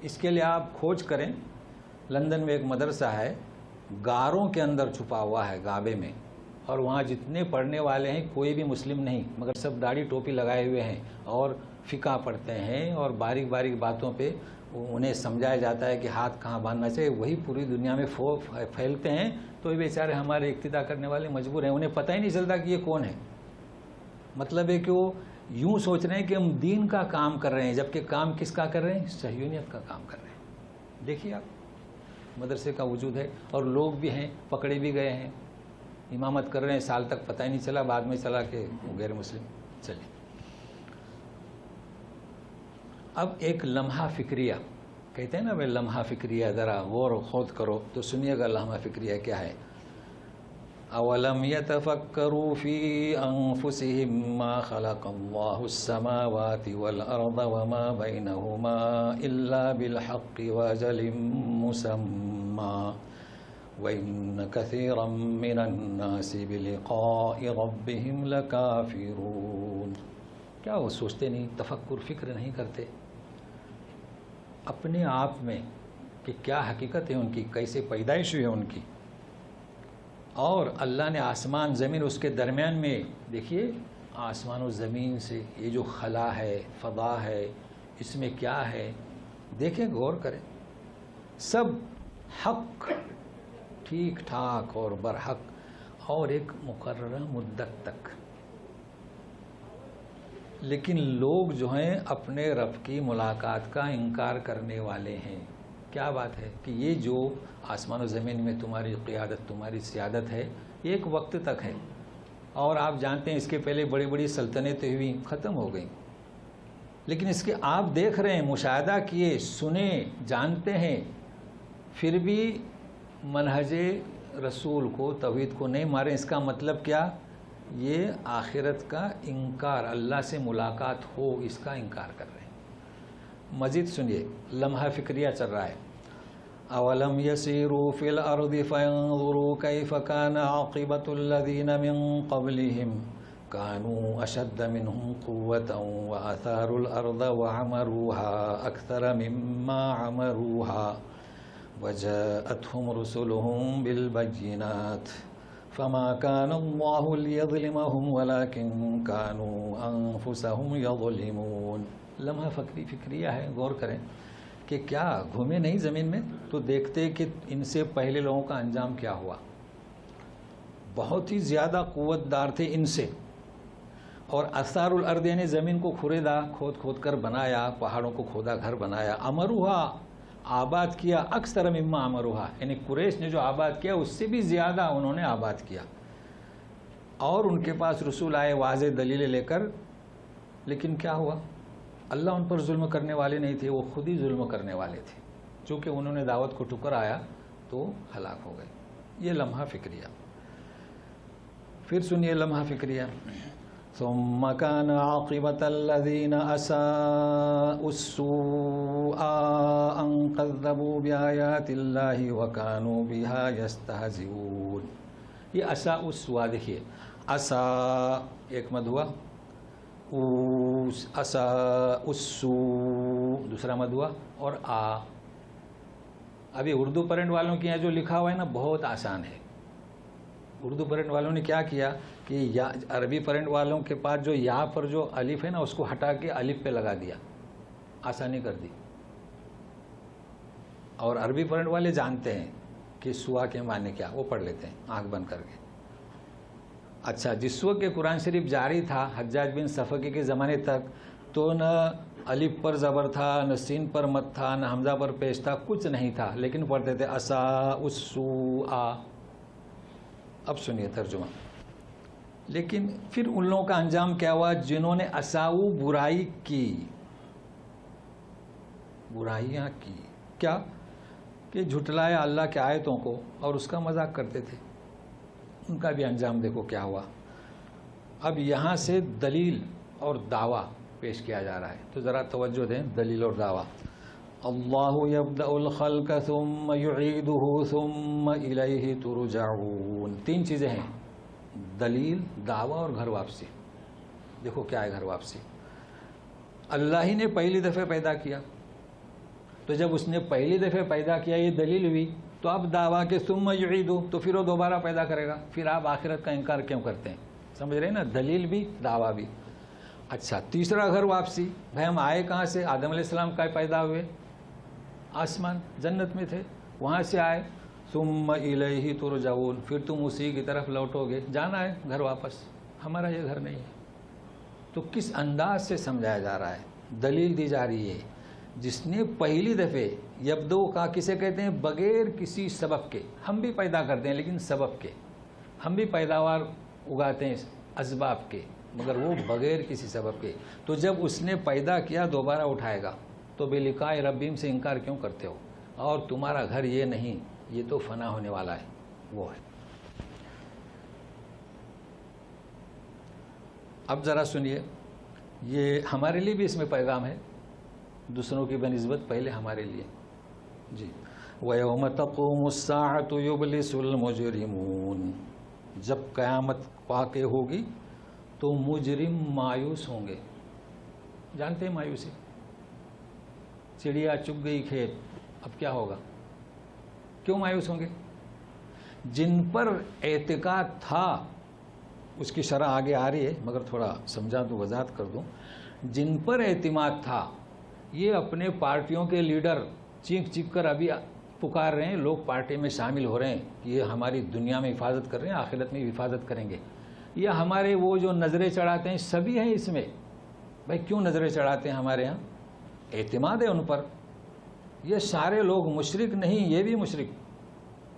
اس کے لیے آپ کھوج کریں، لندن میں ایک مدرسہ ہے، غاروں کے اندر چھپا ہوا ہے، غابے میں، اور وہاں جتنے پڑھنے والے ہیں کوئی بھی مسلم نہیں، مگر سب داڑھی ٹوپی لگائے ہوئے ہیں اور فقہ پڑھتے ہیں، اور باریک باریک باتوں پہ انہیں سمجھایا جاتا ہے کہ ہاتھ کہاں باندھنا چاہیے، وہی پوری دنیا میں پھیلتے ہیں۔ تو یہ بیچارے ہمارے اقتداء کرنے والے مجبور ہیں، انہیں پتہ ہی نہیں چلتا کہ یہ کون ہے۔ مطلب ہے کہ وہ یوں سوچ رہے ہیں کہ ہم دین کا کام کر رہے ہیں، جبکہ کام کس کا کر رہے ہیں؟ صہیونیت کا کام کر رہے ہیں۔ دیکھیے آپ، مدرسے کا وجود ہے، اور لوگ بھی ہیں، پکڑے بھی گئے ہیں، امامت کر رہے ہیں، سال تک پتہ ہی نہیں چلا، بعد میں چلا کہ وہ غیر مسلم۔ چلیے، اب ایک لمحہ فکریہ کہتے ہیں نا، بھائی لمحہ فکریہ، ذرا غور و خوض کرو تو سنیے گا لمحہ فکریہ کیا ہے۔ اولم يتفکروا فی انفسهم ما خلق اللہ السماوات والارض وما بینہما الا بالحق واجل مسمى وان کثیرا من الناس بلقاء ربهم لکافرون۔ کیا وہ سوچتے نہیں، تفکر، فکر نہیں کرتے اپنے آپ میں کہ کیا حقیقت ہے ان کی، کیسے پیدائش ہوئی ہے ان کی، اور اللہ نے آسمان زمین اس کے درمیان میں، دیکھیے آسمان و زمین سے یہ جو خلا ہے، فضا ہے، اس میں کیا ہے، دیکھیں، غور کریں، سب حق، ٹھیک ٹھاک اور برحق، اور ایک مقررہ مدت تک۔ لیکن لوگ جو ہیں اپنے رب کی ملاقات کا انکار کرنے والے ہیں۔ کیا بات ہے کہ یہ جو آسمان و زمین میں تمہاری قیادت، تمہاری سیادت ہے، یہ ایک وقت تک ہے، اور آپ جانتے ہیں اس کے پہلے بڑی بڑی سلطنتیں ہوئی، ختم ہو گئیں، لیکن اس کے آپ دیکھ رہے ہیں، مشاہدہ کیے، سنے، جانتے ہیں، پھر بھی منہج رسول کو، توحید کو نہیں مارے۔ اس کا مطلب کیا؟ یہ آخرت کا انکار، اللہ سے ملاقات ہو، اس کا انکار کر رہے ہیں۔ مزید سنیے، لمحہ فکریہ چل رہا ہے۔ اولم یسیروا فی الارض فینظروا کیف کان عاقبۃ الذین من قبلہم کانوا اشد منہم قوۃ واثاروا الارض وعمروها اکثر مما عمروها وجاءتهم رسلهم بالبینات فما كان الله ليظلمهم ولكن كانوا انفسهم يظلمون۔ لمحہ فکریہ ہے، غور کریں کہ کیا گھومے نہیں زمین میں تو دیکھتے کہ ان سے پہلے لوگوں کا انجام کیا ہوا۔ بہت ہی زیادہ قوت دار تھے ان سے، اور اثار الارض یعنی زمین کو کھریدا، کھود کھود کر بنایا، پہاڑوں کو کھودا گھر بنایا. امروہا آباد کیا، اکثر مما امروہا یعنی قریش نے جو آباد کیا اس سے بھی زیادہ انہوں نے آباد کیا. اور ان کے پاس رسول آئے واضح دلیلیں لے کر، لیکن کیا ہوا؟ اللہ ان پر ظلم کرنے والے نہیں تھے، وہ خود ہی ظلم کرنے والے تھے. چونکہ انہوں نے دعوت کو ٹھکرایا تو ہلاک ہو گئے. یہ لمحہ فکریہ. پھر سنیے لمحہ فکریہ. ثم كان عاقبة الذين أساءوا السوء أن كذبوا بآيات الله وكانوا بها يستهزئون. یہ اساءوا السوء دیکھیے، اساء ایک مد ہوا، اساء السوء دوسرا مد ہوا، اور آ. ابھی اردو پرنٹ والوں کے یہاں جو لکھا ہوا ہے نا بہت آسان ہے. اردو پرنٹ والوں نے کیا کیا کہ یا عربی پرنٹ والوں کے پاس جو یا پر جو الف ہے نا اس کو ہٹا کے الف پہ لگا دیا، آسانی کر دی. اور عربی پرنٹ والے جانتے ہیں کہ سوا کے معنی کیا، وہ پڑھ لیتے ہیں آنکھ بند کر کے. اچھا، جس وقت کہ قرآن شریف جاری تھا حجاج بن صفقی کے زمانے تک تو نہ الف پر زبر تھا، نہ سین پر مد تھا، نہ حمزہ پر پیش تھا، کچھ نہیں تھا، لیکن پڑھتے تھے اساء السوء. اب سنیے ترجمہ. لیکن پھر ان لوگوں کا انجام کیا ہوا جنہوں نے اساؤ برائی کی، برائیاں کی. کیا کہ جھٹلایا اللہ کے آیتوں کو اور اس کا مذاق کرتے تھے. ان کا بھی انجام دیکھو کیا ہوا. اب یہاں سے دلیل اور دعویٰ پیش کیا جا رہا ہے، تو ذرا توجہ دیں. دلیل اور دعویٰ. اللہ یبدأ الخلق ثم یعیدہ ثم الیہ ترجعون. تین چیزیں ہیں، دلیل، دعویٰ اور گھر واپسی. دیکھو کیا ہے گھر واپسی. اللہ ہی نے پہلی دفعہ پیدا کیا، تو جب اس نے پہلی دفعہ پیدا کیا یہ دلیل ہوئی، تو اب دعویٰ کہ ثم یعیدہ، تو پھر وہ دوبارہ پیدا کرے گا. پھر آپ آخرت کا انکار کیوں کرتے ہیں؟ سمجھ رہے ہیں نا، دلیل بھی دعویٰ بھی. اچھا، تیسرا گھر واپسی. بھائی ہم آئے کہاں سے؟ آدم علیہ السلام کا پیدا ہوئے، آسمان جنت میں تھے، وہاں سے آئے. ثم الیہ ترجعون، پھر تم اسی کی طرف لوٹو گے. جانا ہے گھر واپس، ہمارا یہ گھر نہیں ہے. تو کس انداز سے سمجھایا جا رہا ہے؟ دلیل دی جا رہی ہے. جس نے پہلی دفعہ یبدو کا کسے کہتے ہیں؟ بغیر کسی سبب کے. ہم بھی پیدا کرتے ہیں لیکن سبب کے، ہم بھی پیداوار اگاتے ہیں اسباب کے، مگر وہ بغیر کسی سبب کے. تو جب اس نے پیدا کیا دوبارہ اٹھائے گا، تو بلقاء ربیم سے انکار کیوں کرتے ہو؟ اور تمہارا گھر یہ نہیں، یہ تو فنا ہونے والا ہے، وہ ہے. اب ذرا سنیے، یہ ہمارے لیے بھی اس میں پیغام ہے، دوسروں کی بنسبت پہلے ہمارے لیے. جی. وَيَوْمَ تَقُومُ السَّاعَةُ يُبْلِسُ الْمُجْرِمُونَ. جب قیامت واقع ہوگی تو مجرم مایوس ہوں گے. جانتے ہیں مایوسی؟ چڑیا چگ گئی کھیت، اب کیا ہوگا؟ کیوں مایوس ہوں گے؟ جن پر اعتقاد تھا، اس کی شرح آگے آ رہی ہے مگر تھوڑا سمجھا تو وضاحت کر دوں. جن پر اعتماد تھا، یہ اپنے پارٹیوں کے لیڈر چیخ چیخ کر ابھی پکار رہے ہیں، لوگ پارٹی میں شامل ہو رہے ہیں کہ یہ ہماری دنیا میں حفاظت کر رہے ہیں، آخرت میں حفاظت کریں گے. یہ ہمارے وہ جو نظریں چڑھاتے ہیں سبھی ہیں اس میں. بھائی کیوں نظریں چڑھاتے ہیں؟ ہمارے ہاں اعتماد ہے ان پر. یہ سارے لوگ مشرک نہیں، یہ بھی مشرک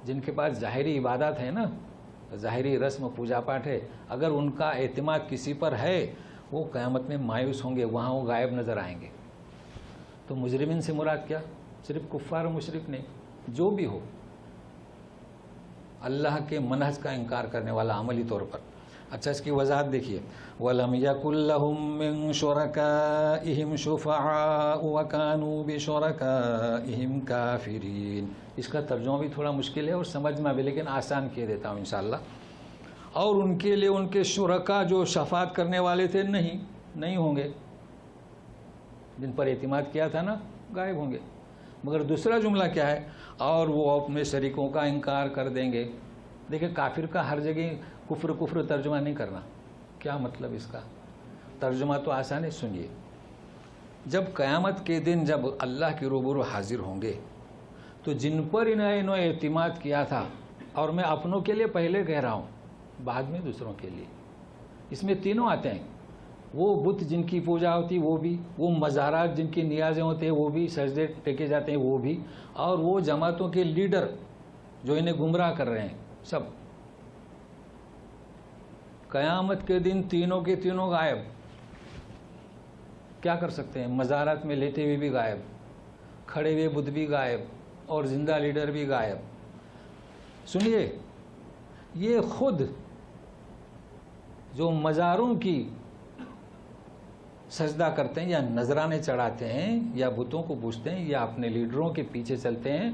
جن کے پاس ظاہری عبادات ہے نا، ظاہری رسم پوجا پاٹ ہے، اگر ان کا اعتماد کسی پر ہے وہ قیامت میں مایوس ہوں گے، وہاں وہ غائب نظر آئیں گے. تو مجرمین سے مراد کیا؟ صرف کفار و مشرک نہیں، جو بھی ہو اللہ کے منہج کا انکار کرنے والا عملی طور پر. اچھا، اس کی وضاحت دیکھیے. وَلَمْ يَكُنْ لَهُم مِّن شُرَكَائِهِمْ شُفَعَاءُ وَكَانُوا بِشُرَكَائِهِمْ كَافِرِينَ. اس کا ترجمہ بھی تھوڑا مشکل ہے اور سمجھ میں بھی، لیکن آسان کیے دیتا ہوں انشاءاللہ. اور ان کے لیے ان کے شرکا جو شفاعت کرنے والے تھے نہیں ہوں گے. جن پر اعتماد کیا تھا نا، غائب ہوں گے. مگر دوسرا جملہ کیا ہے؟ اور وہ اپنے شریکوں کا انکار کر دیں گے. دیکھیں، کافر کا ہر جگہ کفر ترجمہ نہیں کرنا. کیا مطلب اس کا؟ ترجمہ تو آسان ہے، سنیے. جب قیامت کے دن جب اللہ کے روبرو حاضر ہوں گے تو جن پر انہوں اعتماد کیا تھا، اور میں اپنوں کے لیے پہلے کہہ رہا ہوں، بعد میں دوسروں کے لیے، اس میں تینوں آتے ہیں. وہ بت جن کی پوجا ہوتی وہ بھی، وہ مزارات جن کی نیازیں ہوتے ہیں وہ بھی، سجدے ٹیکے جاتے ہیں وہ بھی، اور وہ جماعتوں کے لیڈر جو انہیں گمراہ کر رہے ہیں سب، قیامت کے دن تینوں کے تینوں غائب. کیا کر سکتے ہیں؟ مزارات میں لیٹے ہوئے بھی غائب، کھڑے ہوئے بت بھی غائب، اور زندہ لیڈر بھی غائب. سنیے، یہ خود جو مزاروں کی سجدہ کرتے ہیں یا نذرانے چڑھاتے ہیں یا بتوں کو پوجتے ہیں یا اپنے لیڈروں کے پیچھے چلتے ہیں،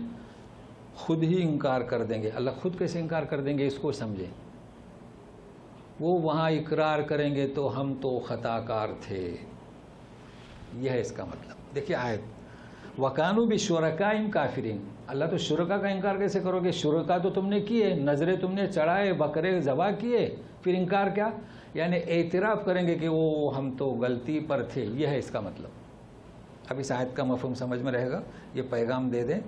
خود ہی انکار کر دیں گے. اللہ خود کیسے انکار کر دیں گے اس کو سمجھیں. وہ وہاں اقرار کریں گے تو ہم تو خطا کار تھے. یہ ہے اس کا مطلب. دیکھیے آیت، وَكَانُوا بِشُرَكَائِهِمْ كَافِرِينَ. اللہ تو شرکا کا انکار کیسے کرو گے؟ شرکا تو تم نے کیے، نظریں تم نے چڑھائے، بکرے ذبح کیے، پھر انکار کیا؟ یعنی اعتراف کریں گے کہ وہ ہم تو غلطی پر تھے. یہ ہے اس کا مطلب. اب اس آیت کا مفہوم سمجھ میں رہے گا. یہ پیغام دے دیں،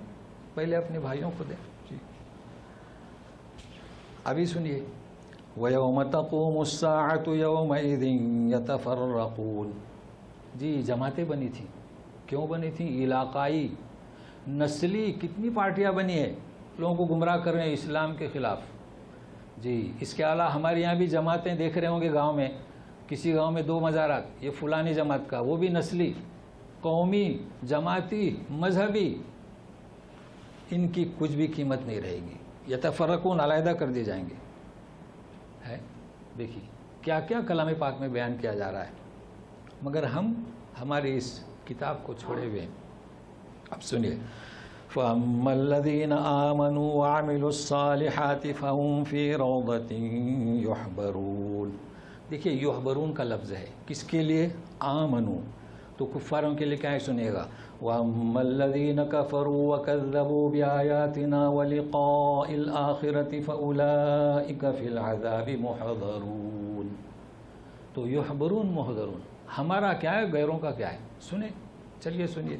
پہلے اپنے بھائیوں کو دیں. جی ابھی سنیے، وَيَوْمَ تَقُومُ السَّاعَةُ يَوْمَئِذٍ يَتَفَرَّقُونَ. جی جماعتیں بنی تھیں. کیوں بنی تھیں؟ علاقائی، نسلی کتنی پارٹیاں بنی ہیں، لوگوں کو گمراہ کر رہے ہیں اسلام کے خلاف. جی اس کے علاوہ ہمارے یہاں بھی جماعتیں دیکھ رہے ہوں گے گاؤں میں، کسی گاؤں میں 2 مزارات، یہ فلانی جماعت کا، وہ بھی نسلی، قومی، جماعتی، مذہبی. ان کی کچھ بھی قیمت نہیں رہے گی. یتفرقون، علیحدہ کر دیے جائیں گے. ہے دیکھیے کیا کیا کلام پاک میں بیان کیا جا رہا ہے، مگر ہم ہماری اس کتاب کو چھوڑے ہوئے ہیں. اب سنیے، فَأَمَّا الَّذِينَ آمَنُوا وَعَمِلُوا الصَّالِحَاتِ فَهُمْ فِي رَوْضَةٍ يُحْبَرُونَ. دیکھیے یحبرون کا لفظ ہے کس کے لیے؟ آمنو. تو کفاروں کے لیے کیا ہے سنیے گا، وَأَمَّا الَّذِينَ كَفَرُوا وَكَذَّبُوا بِآيَاتِنَا وَلِقَاءِ الْآخِرَةِ فَأُولَئِكَ فِي الْعَذَابِ مُحْضَرُونَ. تو یحبرون محضرون، ہمارا کیا ہے، غیروں کا کیا ہے. سنیں، چلیے سنیے.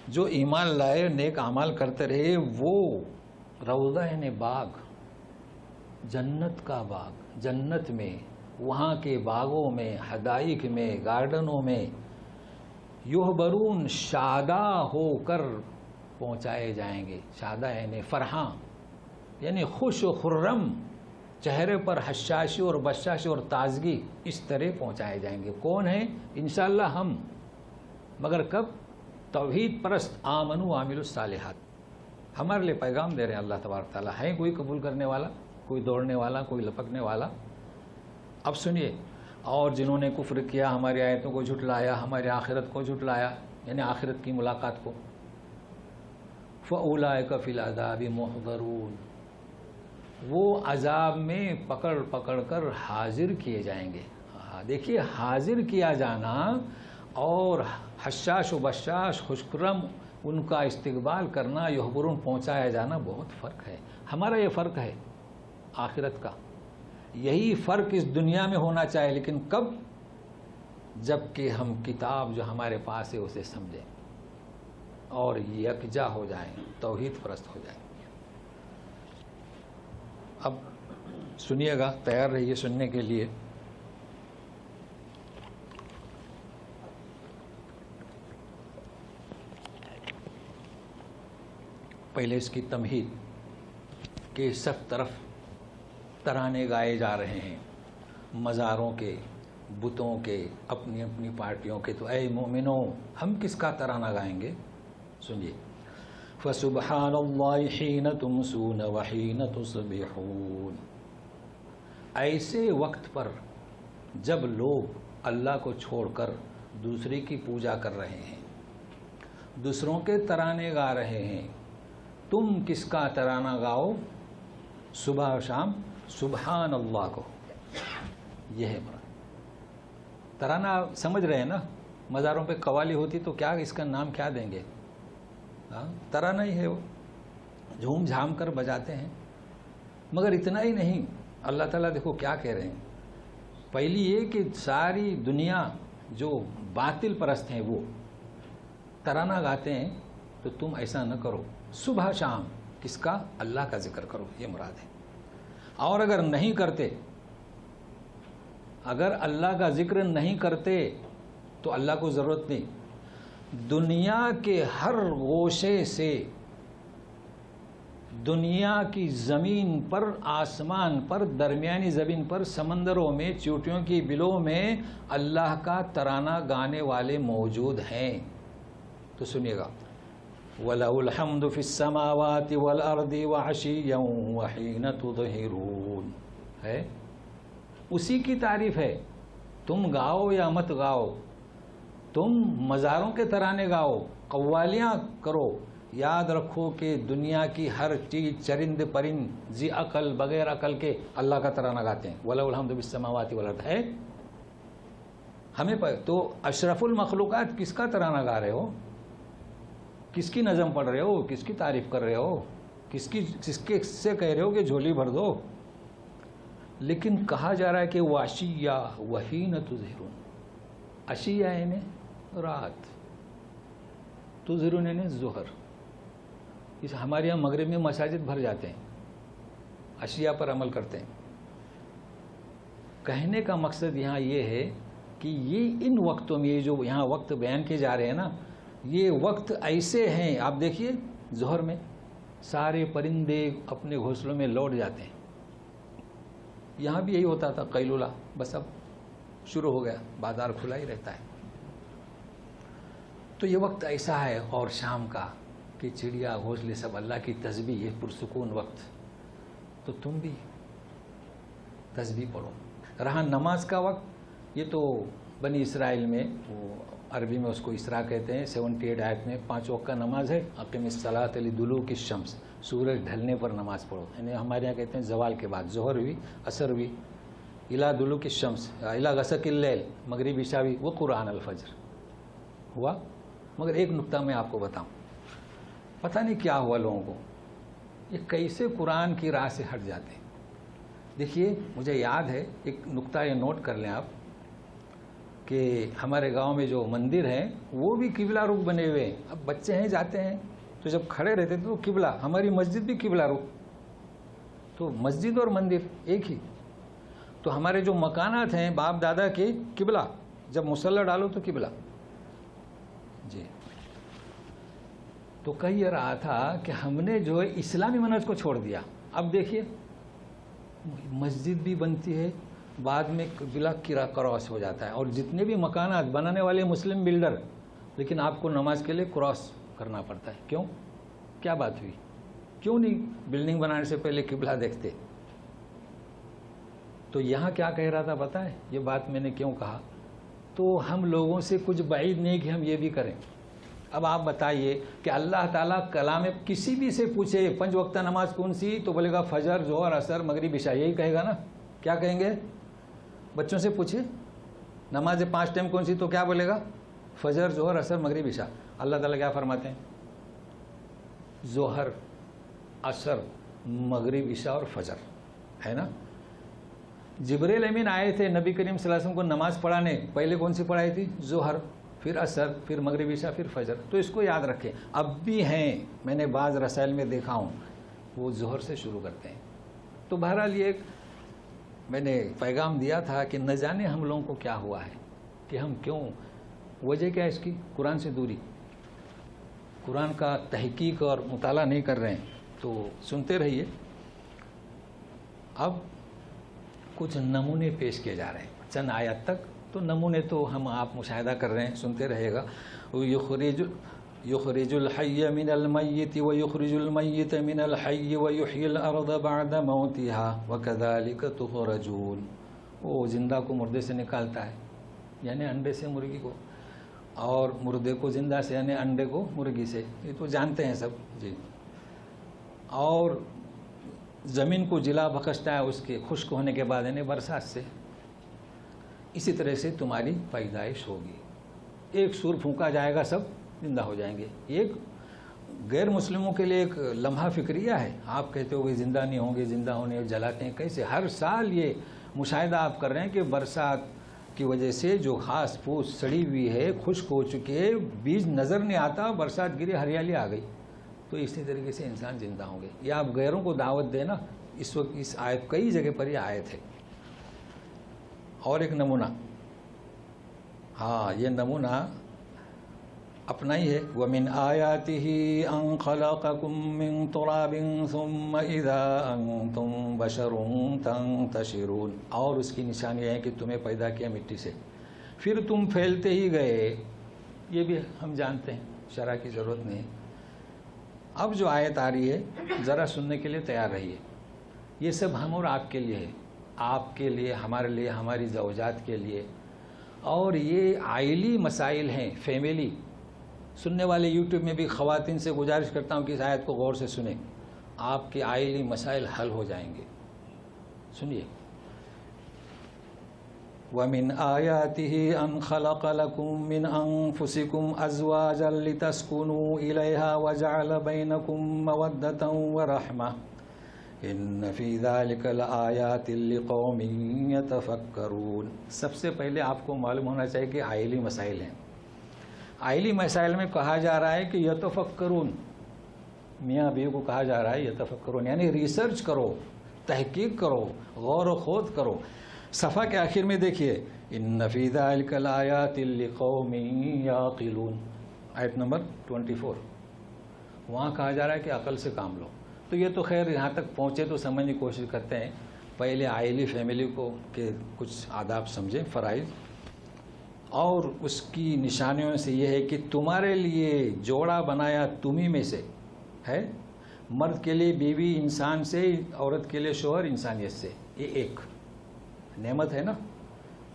جو ایمان لائے، نیک اعمال کرتے رہے، وہ روضہ یعنی باغ، جنت کا باغ، جنت میں، وہاں کے باغوں میں، حدائق میں، گارڈنوں میں، یحبرون شادہ ہو کر پہنچائے جائیں گے. شادہ یعنی فرحاں، یعنی خوش و خرم، چہرے پر حشاشی اور بشاشی اور تازگی، اس طرح پہنچائے جائیں گے. کون ہیں؟ انشاءاللہ ہم. مگر کب؟ توحید پرست، آمنو وعملوا الصالحات. ہمارے لیے پیغام دے رہے ہیں اللہ تبارک تعالیٰ. ہے کوئی قبول کرنے والا، کوئی دوڑنے والا، کوئی لپکنے والا؟ اب سنیے، اور جنہوں نے کفر کیا، ہماری آیتوں کو جھٹلایا، ہماری آخرت کو جھٹلایا، یعنی آخرت کی ملاقات کو، فَأُولَئِكَ فِي الْعَذَابِ مُحْضَرُونَ. وہ عذاب میں پکڑ پکڑ کر حاضر کیے جائیں گے. دیکھیے حاضر کیا جانا اور حشاش و بشاش، خوشکرم ان کا استقبال کرنا، یحبرون پہنچایا جانا، بہت فرق ہے. ہمارا یہ فرق ہے آخرت کا. یہی فرق اس دنیا میں ہونا چاہیے، لیکن کب؟ جب کہ ہم کتاب جو ہمارے پاس ہے اسے سمجھیں اور یکجا ہو جائیں، توحید پرست ہو جائیں. اب سنیے گا، تیار رہیے سننے کے لیے. پہلے اس کی تمہید کہ سب طرف ترانے گائے جا رہے ہیں، مزاروں کے، بتوں کے، اپنی اپنی پارٹیوں کے. تو اے مومنوں، ہم کس کا ترانہ گائیں گے؟ سنیے، فَسُبْحَانَ اللَّهِ حِينَ تُمْسُونَ وَحِينَ تُصْبِحُونَ. ایسے وقت پر جب لوگ اللہ کو چھوڑ کر دوسرے کی پوجا کر رہے ہیں، دوسروں کے ترانے گا رہے ہیں، تم کس کا ترانہ گاؤ صبح و شام؟ سبحان اللہ کو. یہ ہے مراد. ترانہ سمجھ رہے ہیں نا؟ مزاروں پہ قوالی ہوتی تو کیا اس کا نام کیا دیں گے؟ ترانہ ہی ہے. وہ جھوم جھام کر بجاتے ہیں. مگر اتنا ہی نہیں، اللہ تعالیٰ دیکھو کیا کہہ رہے ہیں. پہلی یہ کہ ساری دنیا جو باطل پرست ہیں وہ ترانہ گاتے ہیں، تو تم ایسا نہ کرو. صبح شام کس کا؟ اللہ کا ذکر کرو. یہ مراد ہے. اور اگر نہیں کرتے، اگر اللہ کا ذکر نہیں کرتے تو اللہ کو ضرورت نہیں. دنیا کے ہر گوشے سے، دنیا کی زمین پر، آسمان پر، درمیانی زمین پر، سمندروں میں، چیونٹیوں کی بلوں میں اللہ کا ترانہ گانے والے موجود ہیں. تو سنیے گا، وَلَهُ الْحَمْدُ فِي السَّمَاوَاتِ وَالْأَرْضِ وَعَشِيًّا وَحِينَ تُظْهِرُونَ ہے، اسی کی تعریف ہے. تم گاؤ یا مت گاؤ، تم مزاروں کے ترانے گاؤ، قوالیاں کرو، یاد رکھو کہ دنیا کی ہر چیز، چرند پرند، ذی عقل بغیر عقل کے اللہ کا ترانہ گاتے ہیں. وَلَهُ الْحَمْدُ فِي السَّمَاوَاتِ وَالْأَرْضِ ہے. ہمیں تو اشرف المخلوقات کس کا ترانہ گا رہے ہو؟ کس کی نظم پڑھ رہے ہو؟ کس کی تعریف کر رہے ہو؟ کس کے سے کہہ رہے ہو کہ جھولی بھر دو؟ لیکن کہا جا رہا ہے کہ وَعَشِيًّا وَحِينَ تُظْهِرُونَ. عشیہ یعنی رات، تظہرون یعنی ظہر. اس ہمارے یہاں مغرب میں مساجد بھر جاتے ہیں، عشیہ پر عمل کرتے ہیں. کہنے کا مقصد یہاں یہ ہے کہ یہ ان وقتوں میں، یہ جو یہاں وقت بیان کیے جا رہے ہیں نا، یہ وقت ایسے ہیں. آپ دیکھیے ظہر میں سارے پرندے اپنے گھونسلوں میں لوٹ جاتے ہیں. یہاں بھی یہی ہوتا تھا قیلولہ، بس اب شروع ہو گیا، بازار کھلا ہی رہتا ہے. تو یہ وقت ایسا ہے، اور شام کا کہ چڑیا گھونسلے سب اللہ کی تسبیح، یہ پرسکون وقت. تو تم بھی تسبیح پڑھو. رہا نماز کا وقت، یہ تو بنی اسرائیل میں، وہ عربی میں اس کو اسراء کہتے ہیں، 78 آیت میں 5 وقت کا نماز ہے. اقیم الصلاۃ لدلوک الشمس، سورج ڈھلنے پر نماز پڑھو. یعنی ہمارے یہاں کہتے ہیں زوال کے بعد، ظہر ہوئی، عصر ہوئی، الی دلوک الشمس الی غسق اللیل، مغرب عشاء ہوئی، وہ قرآن الفجر ہوا. مگر ایک نقطہ میں آپ کو بتاؤں، پتہ نہیں کیا ہوا لوگوں کو، یہ کیسے قرآن کی راہ سے ہٹ جاتے ہیں. دیکھیے مجھے یاد ہے ایک نقطہ، یہ نوٹ کر لیں آپ، کہ ہمارے گاؤں میں جو مندر ہیں وہ بھی قبلہ رخ بنے ہوئے ہیں. اب بچے ہیں جاتے ہیں تو جب کھڑے رہتے تو قبلہ، ہماری مسجد بھی قبلہ رخ، تو مسجد اور مندر ایک ہی. تو ہمارے جو مکانات ہیں باپ دادا کے، قبلہ، جب مصلی ڈالو تو قبلہ. جی تو کہہ یہ رہا تھا کہ ہم نے جو ہے اسلامی منہج کو چھوڑ دیا. اب دیکھیے مسجد بھی بنتی ہے، بعد میں قبلہ کراس ہو جاتا ہے، اور جتنے بھی مکانات بنانے والے مسلم بلڈر، لیکن آپ کو نماز کے لیے کراس کرنا پڑتا ہے. کیوں؟ کیا بات ہوئی؟ کیوں نہیں بلڈنگ بنانے سے پہلے قبلہ دیکھتے؟ تو یہاں کیا کہہ رہا تھا پتہ ہے؟ یہ بات میں نے کیوں کہا، تو ہم لوگوں سے کچھ بعید نہیں کہ ہم یہ بھی کریں. اب آپ بتائیے کہ اللہ تعالیٰ کلام میں کسی بھی سے پوچھے 5 وقتہ نماز کون سی، تو بولے گا فجر، ظہر، عصر، مغرب، عشاء، یہی کہے گا نا. کیا کہیں گے؟ بچوں سے پوچھے نماز 5 ٹائم کون سی، تو کیا بولے گا؟ فجر، ظہر، عصر، مغرب، عشاء. اللہ تعالیٰ کیا فرماتے ہیں؟ ظہر، عصر، مغرب، عشاء اور فجر، ہے نا. جبریل امین آئے تھے نبی کریم صلی اللہ علیہ وسلم کو نماز پڑھانے، پہلے کون سی پڑھائی تھی؟ ظہر، پھر عصر، پھر مغرب، عشاء، پھر فجر. تو اس کو یاد رکھیں. اب بھی ہیں، میں نے بعض رسائل میں دیکھا ہوں، وہ ظہر سے شروع کرتے ہیں. تو بہرحال یہ میں نے پیغام دیا تھا کہ نہ جانے ہم لوگوں کو کیا ہوا ہے، کہ ہم کیوں، وجہ کیا ہے اس کی؟ قرآن سے دوری، قرآن کا تحقیق اور مطالعہ نہیں کر رہے ہیں. تو سنتے رہیے. اب کچھ نمونے پیش کیے جا رہے ہیں چند آیت تک. تو نمونے تو ہم آپ مشاہدہ کر رہے ہیں، سنتے رہے گا. یخرج الحی من المیت ویخرج المیت من الحی ویحیی الارض بعد موتها وکذالک تخرجون. وہ زندہ کو مردے سے نکالتا ہے، یعنی انڈے سے مرغی کو، اور مردے کو زندہ سے، یعنی انڈے کو مرغی سے. یہ تو جانتے ہیں سب. جی. اور زمین کو جلا بخشتا ہے اس کے خشک ہونے کے بعد، یعنی برسات سے. اسی طرح سے تمہاری پیدائش ہوگی. ایک سور پھونکا جائے گا، سب زندہ ہو جائیں گے. ایک غیر مسلموں کے لیے ایک لمحہ فکریہ ہے. آپ کہتے ہو کہ زندہ نہیں ہوں گے، زندہ ہونے جلاتے ہیں. کیسے؟ ہر سال یہ مشاہدہ آپ کر رہے ہیں کہ برسات کی وجہ سے جو گھاس پھوس سڑی ہوئی ہے، خشک ہو چکی ہے، بیج نظر نہیں آتا، برسات گری، ہریالی آ گئی. تو اسی طریقے سے انسان زندہ ہوں گے. یا آپ غیروں کو دعوت دینا. اس وقت اس آیت کئی جگہ پر یہ آیت ہے. اور ایک نمونہ، ہاں یہ نمونہ اپنا ہی ہے. وَمِنْ آيَاتِهِ أَنْ خَلَقَكُم مِّن تُرَابٍ ثُمَّ إِذَا أَنْتُمْ بَشَرٌ تَنْتَشِرُونَ. اور اس کی نشانیاں ہیں کہ تمہیں پیدا کیا مٹی سے، پھر تم پھیلتے ہی گئے. یہ بھی ہم جانتے ہیں، شرح کی ضرورت نہیں. اب جو آیت آ رہی ہے ذرا سننے کے لیے تیار رہیے. یہ سب ہم اور آپ کے لیے ہے، آپ کے لیے، ہمارے لیے، ہماری زوجات کے لیے. اور یہ عائلی مسائل ہیں، فیملی. سننے والے یوٹیوب میں بھی خواتین سے گزارش کرتا ہوں کہ اس آیت کو غور سے سنیں، آپ کے عائلی مسائل حل ہو جائیں گے. سنیے. وَمِنْ آيَاتِهِ أَنْ خَلَقَ لَكُم مِّنْ أَنفُسِكُمْ أَزْوَاجًا لِتَسْكُنُوا إِلَيْهَا وَجَعَلَ بَيْنَكُم مَّوَدَّةً وَرَحْمَةً إِنَّ فِي ذَلِكَ لَآيَاتٍ لِقَوْمٍ يَتَفَكَّرُونَ. سب سے پہلے آپ کو معلوم ہونا چاہیے کہ عائلی مسائل ہیں. عائلی مسائل میں کہا جا رہا ہے کہ یتفکرون، میاں بیوی کو کہا جا رہا ہے یتفکرون، یعنی ریسرچ کرو، تحقیق کرو، غور و خوض کرو. صفحہ کے آخر میں دیکھیے، ان فی ذلک لآیات لقوم یعقلون، آیت نمبر 24. وہاں کہا جا رہا ہے کہ عقل سے کام لو. تو یہ تو خیر یہاں تک پہنچے تو سمجھنے کی کوشش کرتے ہیں. پہلے عائلی فیملی کو کے کچھ آداب سمجھیں، فرائض. اور اس کی نشانیوں سے یہ ہے کہ تمہارے لیے جوڑا بنایا تمہیں میں سے ہے، مرد کے لیے بیوی انسان سے، عورت کے لیے شوہر انسانیت سے. یہ ایک نعمت ہے نا،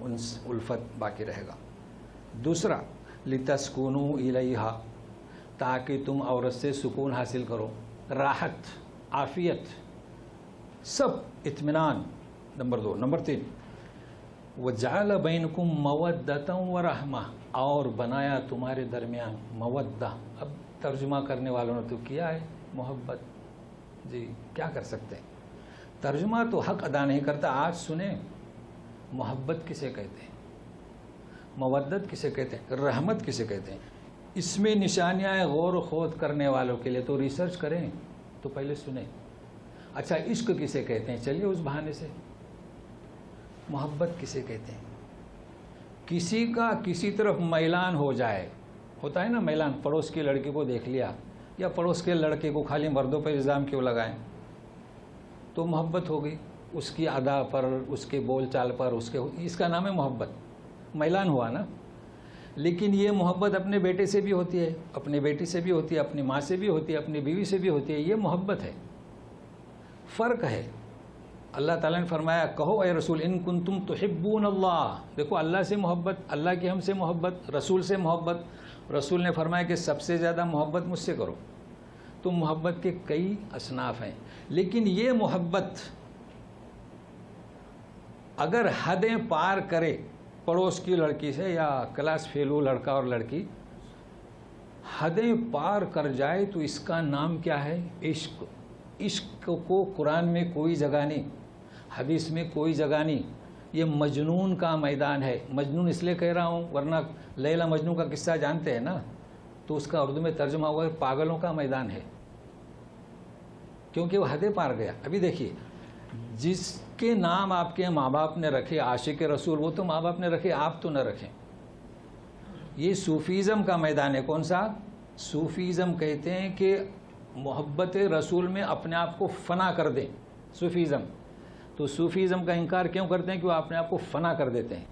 الفت باقی رہے گا. دوسرا، لِتَسْكُنُوا إِلَيْهَا، تاکہ تم عورت سے سکون حاصل کرو، راحت، عافیت، سب اطمینان. نمبر 2. نمبر 3، وَجَعَلَ بَيْنَكُم مَّوَدَّةً وَرَحْمَةً، اور بنایا تمہارے درمیان مودہ. اب ترجمہ کرنے والوں نے تو کیا ہے محبت، جی کیا کر سکتے ہیں، ترجمہ تو حق ادا نہیں کرتا. آج سنیں، محبت کسے کہتے ہیں، مودت کسے کہتے ہیں، رحمت کسے کہتے ہیں. اس میں نشانیاں ہیں غور و خوض کرنے والوں کے لیے. تو ریسرچ کریں، تو پہلے سنیں. اچھا، عشق کسے کہتے ہیں، چلیے اس بہانے سے. محبت کسے کہتے ہیں، کسی کا کسی طرف میلان ہو جائے. ہوتا ہے نا میلان، پڑوس کی لڑکی کو دیکھ لیا، یا پڑوس کے لڑکے کو، خالی مردوں پر الزام کیوں لگائیں، تو محبت ہو گئی. اس کی ادا پر، اس کے بول چال پر، اس کا نام ہے محبت. میلان ہوا نا. لیکن یہ محبت اپنے بیٹے سے بھی ہوتی ہے، اپنی بیٹی سے بھی ہوتی ہے، اپنی ماں سے بھی ہوتی ہے، اپنی بیوی سے بھی ہوتی ہے. یہ محبت ہے، فرق ہے. اللہ تعالیٰ نے فرمایا، کہو اے رسول ان کنتم تحبون اللہ. دیکھو، اللہ سے محبت، اللہ کی ہم سے محبت، رسول سے محبت. رسول نے فرمایا کہ سب سے زیادہ محبت مجھ سے کرو. تو محبت کے کئی اصناف ہیں. لیکن یہ محبت اگر حدیں پار کرے، پڑوس کی لڑکی سے یا کلاس فیلو لڑکا اور لڑکی حدیں پار کر جائے، تو اس کا نام کیا ہے، عشق. عشق کو قرآن میں کوئی جگہ نہیں، حدیث میں کوئی جگہ نہیں. یہ مجنون کا میدان ہے. مجنون اس لیے کہہ رہا ہوں، ورنہ لیلا مجنون کا قصہ جانتے ہیں نا، تو اس کا اردو میں ترجمہ ہوا ہے پاگلوں کا میدان ہے، کیونکہ وہ حدیں پار گیا. ابھی دیکھیے، جس کے نام آپ کے ماں باپ نے رکھے، عاشق رسول، وہ تو ماں باپ نے رکھے، آپ تو نہ رکھیں. یہ صوفیزم کا میدان ہے. کون سا؟ صوفیزم کہتے ہیں کہ محبت رسول میں اپنے آپ کو فنا کر دیں. صوفیزم. تو صوفیزم کا انکار کیوں کرتے ہیں؟ کہ وہ اپنے آپ کو فنا کر دیتے ہیں.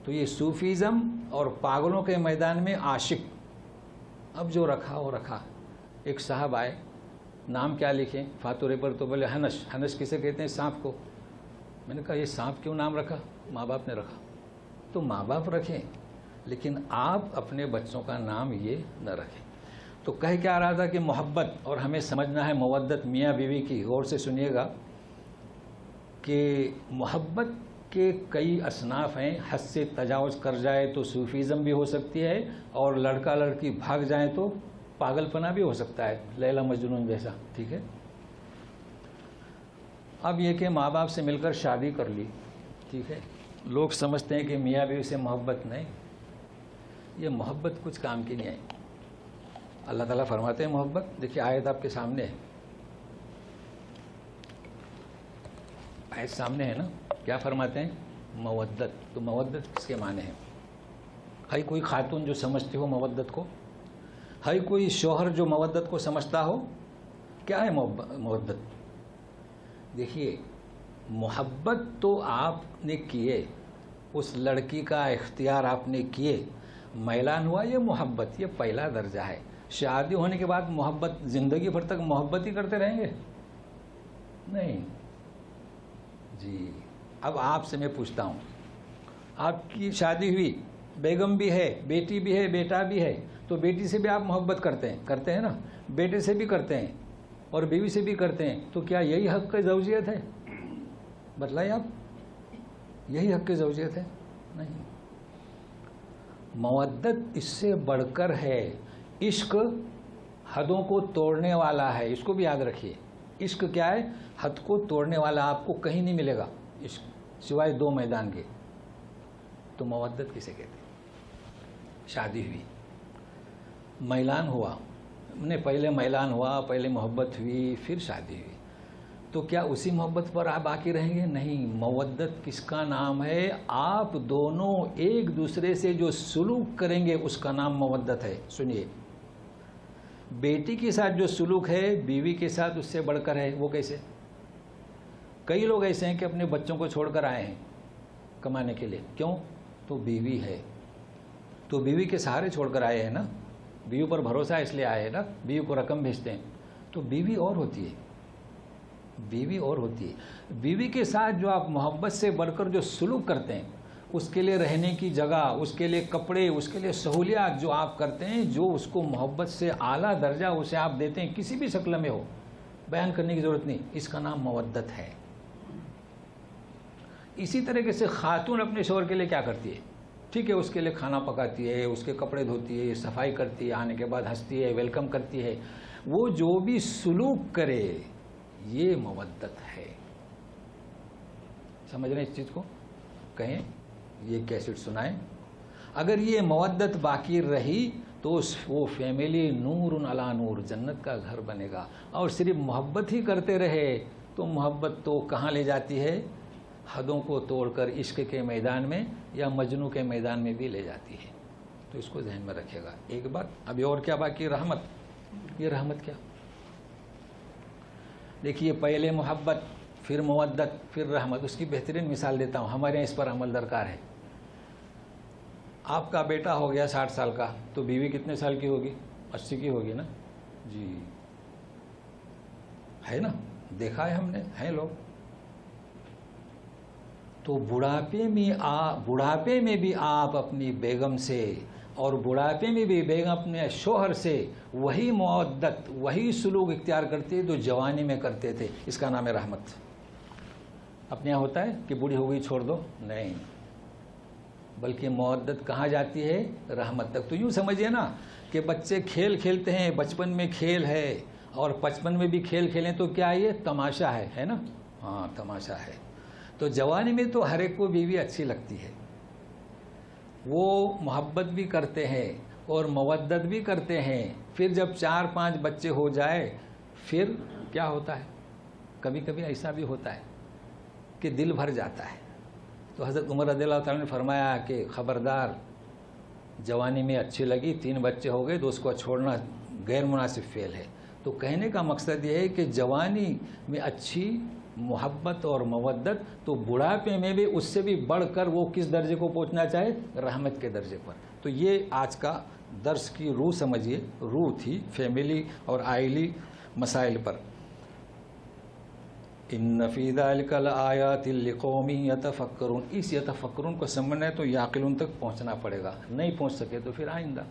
تو یہ صوفیزم اور پاگلوں کے میدان میں عاشق. اب جو رکھا وہ رکھا. ایک صاحب آئے، نام کیا لکھیں فاتورے پر، تو بولے ہنش. ہنش کسے کہتے ہیں؟ سانپ کو. میں نے کہا یہ سانپ کیوں نام رکھا؟ ماں باپ نے رکھا. تو ماں باپ رکھیں، لیکن آپ اپنے بچوں کا نام یہ نہ رکھیں. تو کہہ کیا رہا تھا کہ محبت، اور ہمیں سمجھنا ہے مودت میاں بیوی کی. غور سے سنیے گا کہ محبت کے کئی اصناف ہیں. حد سے تجاوز کر جائے تو صوفیزم بھی ہو سکتی ہے، اور لڑکا لڑکی بھاگ جائیں تو پاگل پنا بھی ہو سکتا ہے، لیلا مجنون جیسا. ٹھیک ہے. اب یہ کہ ماں باپ سے مل کر شادی کر لی، ٹھیک ہے، لوگ سمجھتے ہیں کہ میاں بیوی سے محبت. نہیں، یہ محبت کچھ کام کی نہیں ہے. اللہ تعالیٰ فرماتے ہیں محبت. دیکھیے آیت آپ کے سامنے ہے، آیت سامنے ہے نا. کیا فرماتے ہیں؟ مودت. تو مودت کس کے معنی ہیں؟ ہے کوئی خاتون جو سمجھتی ہو مودت کو؟ ہے کوئی شوہر جو مودت کو سمجھتا ہو؟ کیا ہے مودت؟ دیکھیے محبت تو آپ نے کیے، اس لڑکی کا اختیار آپ نے کیے، میلان ہوا، یہ محبت، یہ پہلا درجہ ہے. شادی ہونے کے بعد محبت زندگی بھر تک محبت ہی کرتے رہیں گے؟ نہیں جی. اب آپ سے میں پوچھتا ہوں، آپ کی شادی ہوئی، بیگم بھی ہے، بیٹی بھی ہے، بیٹا بھی ہے، تو بیٹی سے بھی آپ محبت کرتے ہیں نا، بیٹے سے بھی کرتے ہیں اور بیوی سے بھی کرتے ہیں. تو کیا یہی حق زوجیت ہے؟ بتلائیے آپ، یہی حق زوجیت ہے؟ نہیں. مودت اس سے بڑھ کر ہے. عشق حدوں کو توڑنے والا ہے، اس کو بھی یاد رکھیے. عشق کیا ہے؟ حد کو توڑنے والا. آپ کو کہیں نہیں ملے گا عشق سوائے دو میدان کے. تو مودت کسے کہتے ہیں؟ شادی ہوئی، میلان ہوا، پہلے میلان ہوا، پہلے محبت ہوئی، پھر شادی ہوئی، تو کیا اسی محبت پر آپ باقی رہیں گے؟ نہیں. مودت کس کا نام ہے؟ آپ دونوں ایک دوسرے سے جو سلوک کریں گے اس کا نام مودت ہے. سنیے، بیٹی کے ساتھ جو سلوک ہے بیوی کے ساتھ اس سے بڑھ کر ہے. وہ کیسے؟ کئی لوگ ایسے ہیں کہ اپنے بچوں کو چھوڑ کر آئے ہیں کمانے کے لیے. کیوں؟ تو بیوی ہے، تو بیوی کے سہارے چھوڑ کر آئے ہیں نا، بیوی پر بھروسہ اس لیے آئے ہیں نا، بیوی کو رقم بھیجتے ہیں. تو بیوی اور ہوتی ہے، بیوی اور ہوتی ہے. بیوی کے ساتھ جو آپ محبت سے بڑھ کر جو سلوک کرتے ہیں، اس کے لیے رہنے کی جگہ، اس کے لیے کپڑے، اس کے لیے سہولیات جو آپ کرتے ہیں، جو اس کو محبت سے اعلیٰ درجہ اسے آپ دیتے ہیں، کسی بھی شکل میں ہو، بیان کرنے کی ضرورت نہیں، اس کا نام مودت ہے. اسی طریقے سے خاتون اپنے شوہر کے لیے کیا کرتی ہے؟ ٹھیک ہے، اس کے لیے کھانا پکاتی ہے، اس کے کپڑے دھوتی ہے، صفائی کرتی ہے، آنے کے بعد ہنستی ہے، ویلکم کرتی ہے. وہ جو بھی سلوک کرے یہ مودت ہے. سمجھ رہے ہیں اس چیز کو؟ کہیں یہ کیسٹ سنائیں. اگر یہ مودت باقی رہی تو وہ فیملی نور علی نور، جنت کا گھر بنے گا. اور صرف محبت ہی کرتے رہے تو محبت تو کہاں لے جاتی ہے؟ حدوں کو توڑ کر عشق کے میدان میں یا مجنوں کے میدان میں بھی لے جاتی ہے. تو اس کو ذہن میں رکھے گا. ایک بات ابھی اور کیا باقی؟ رحمت. یہ رحمت کیا؟ دیکھیے، پہلے محبت، پھر مودت، پھر رحمت. اس کی بہترین مثال دیتا ہوں، ہمارے یہاں اس پر عمل درکار ہے. آپ کا بیٹا ہو گیا 60 سال کا، تو بیوی کتنے سال کی ہوگی؟ 80 کی ہوگی نا جی. ہے نا؟ دیکھا ہے ہم نے، ہیں لوگ. تو بڑھاپے میں بھی آپ اپنی بیگم سے، اور بڑھاپے میں بھی بیگم اپنے شوہر سے وہی مودت، وہی سلوک اختیار کرتے ہیں جو جوانی میں کرتے تھے. اس کا نام ہے رحمت. اپنے یہاں ہوتا ہے کہ بوڑھی ہو گئی چھوڑ دو؟ نہیں، بلکہ مودت کہاں جاتی ہے؟ رحمت تک. تو یوں سمجھیے نا کہ بچے کھیل کھیلتے ہیں، بچپن میں کھیل ہے، اور بچپن میں بھی کھیل کھیلیں تو کیا یہ تماشا ہے نا؟ ہاں تماشا ہے. تو جوانی میں تو ہر ایک کو بیوی اچھی لگتی ہے، وہ محبت بھی کرتے ہیں اور مودت بھی کرتے ہیں. پھر جب 4-5 بچے ہو جائے پھر کیا ہوتا ہے؟ کبھی کبھی ایسا بھی ہوتا ہے کہ دل بھر جاتا ہے. تو حضرت عمر رضی اللہ تعالیٰ نے فرمایا کہ خبردار، جوانی میں اچھی لگی، 3 بچے ہو گئے تو اس کو چھوڑنا غیر مناسب فعل ہے. تو کہنے کا مقصد یہ ہے کہ جوانی میں اچھی محبت اور مودت، تو بڑھاپے میں بھی اس سے بھی بڑھ کر وہ کس درجے کو پہنچنا چاہے؟ رحمت کے درجے پر. تو یہ آج کا درس کی روح سمجھیے، روح تھی فیملی اور آئلی مسائل پر. ان فی ذلک لآیات لقوم یتفکرون. اس یتفکرون کو سمجھنا ہے تو یعقلون تک پہنچنا پڑے گا. نہیں پہنچ سکے تو پھر آئندہ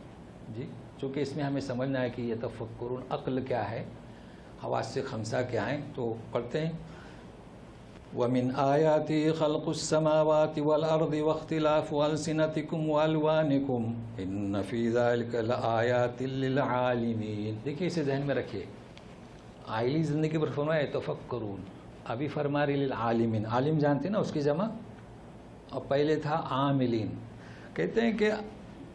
جی، چونکہ اس میں ہمیں سمجھنا ہے کہ یتفکرون عقل کیا ہے، حواس خمسہ کیا ہیں. تو پڑھتے ہیں، وَمِنْ آيَاتِهِ خَلْقُ السَّمَاوَاتِ وَالْأَرْضِ وَاخْتِلَافُ أَلْسِنَتِكُمْ وَأَلْوَانِكُمْ إِنَّ فِي ذَلِكَ لَآيَاتٍ لِلْعَالِمِينَ. دیکھیے اسے ذہن میں رکھیے. آئلی زندگی پر فرمایا تفکرون، ابھی فرما رہی للعالمین. عالم جانتے ہیں نا اس کی جمع، اور پہلے تھا عاملین. کہتے ہیں کہ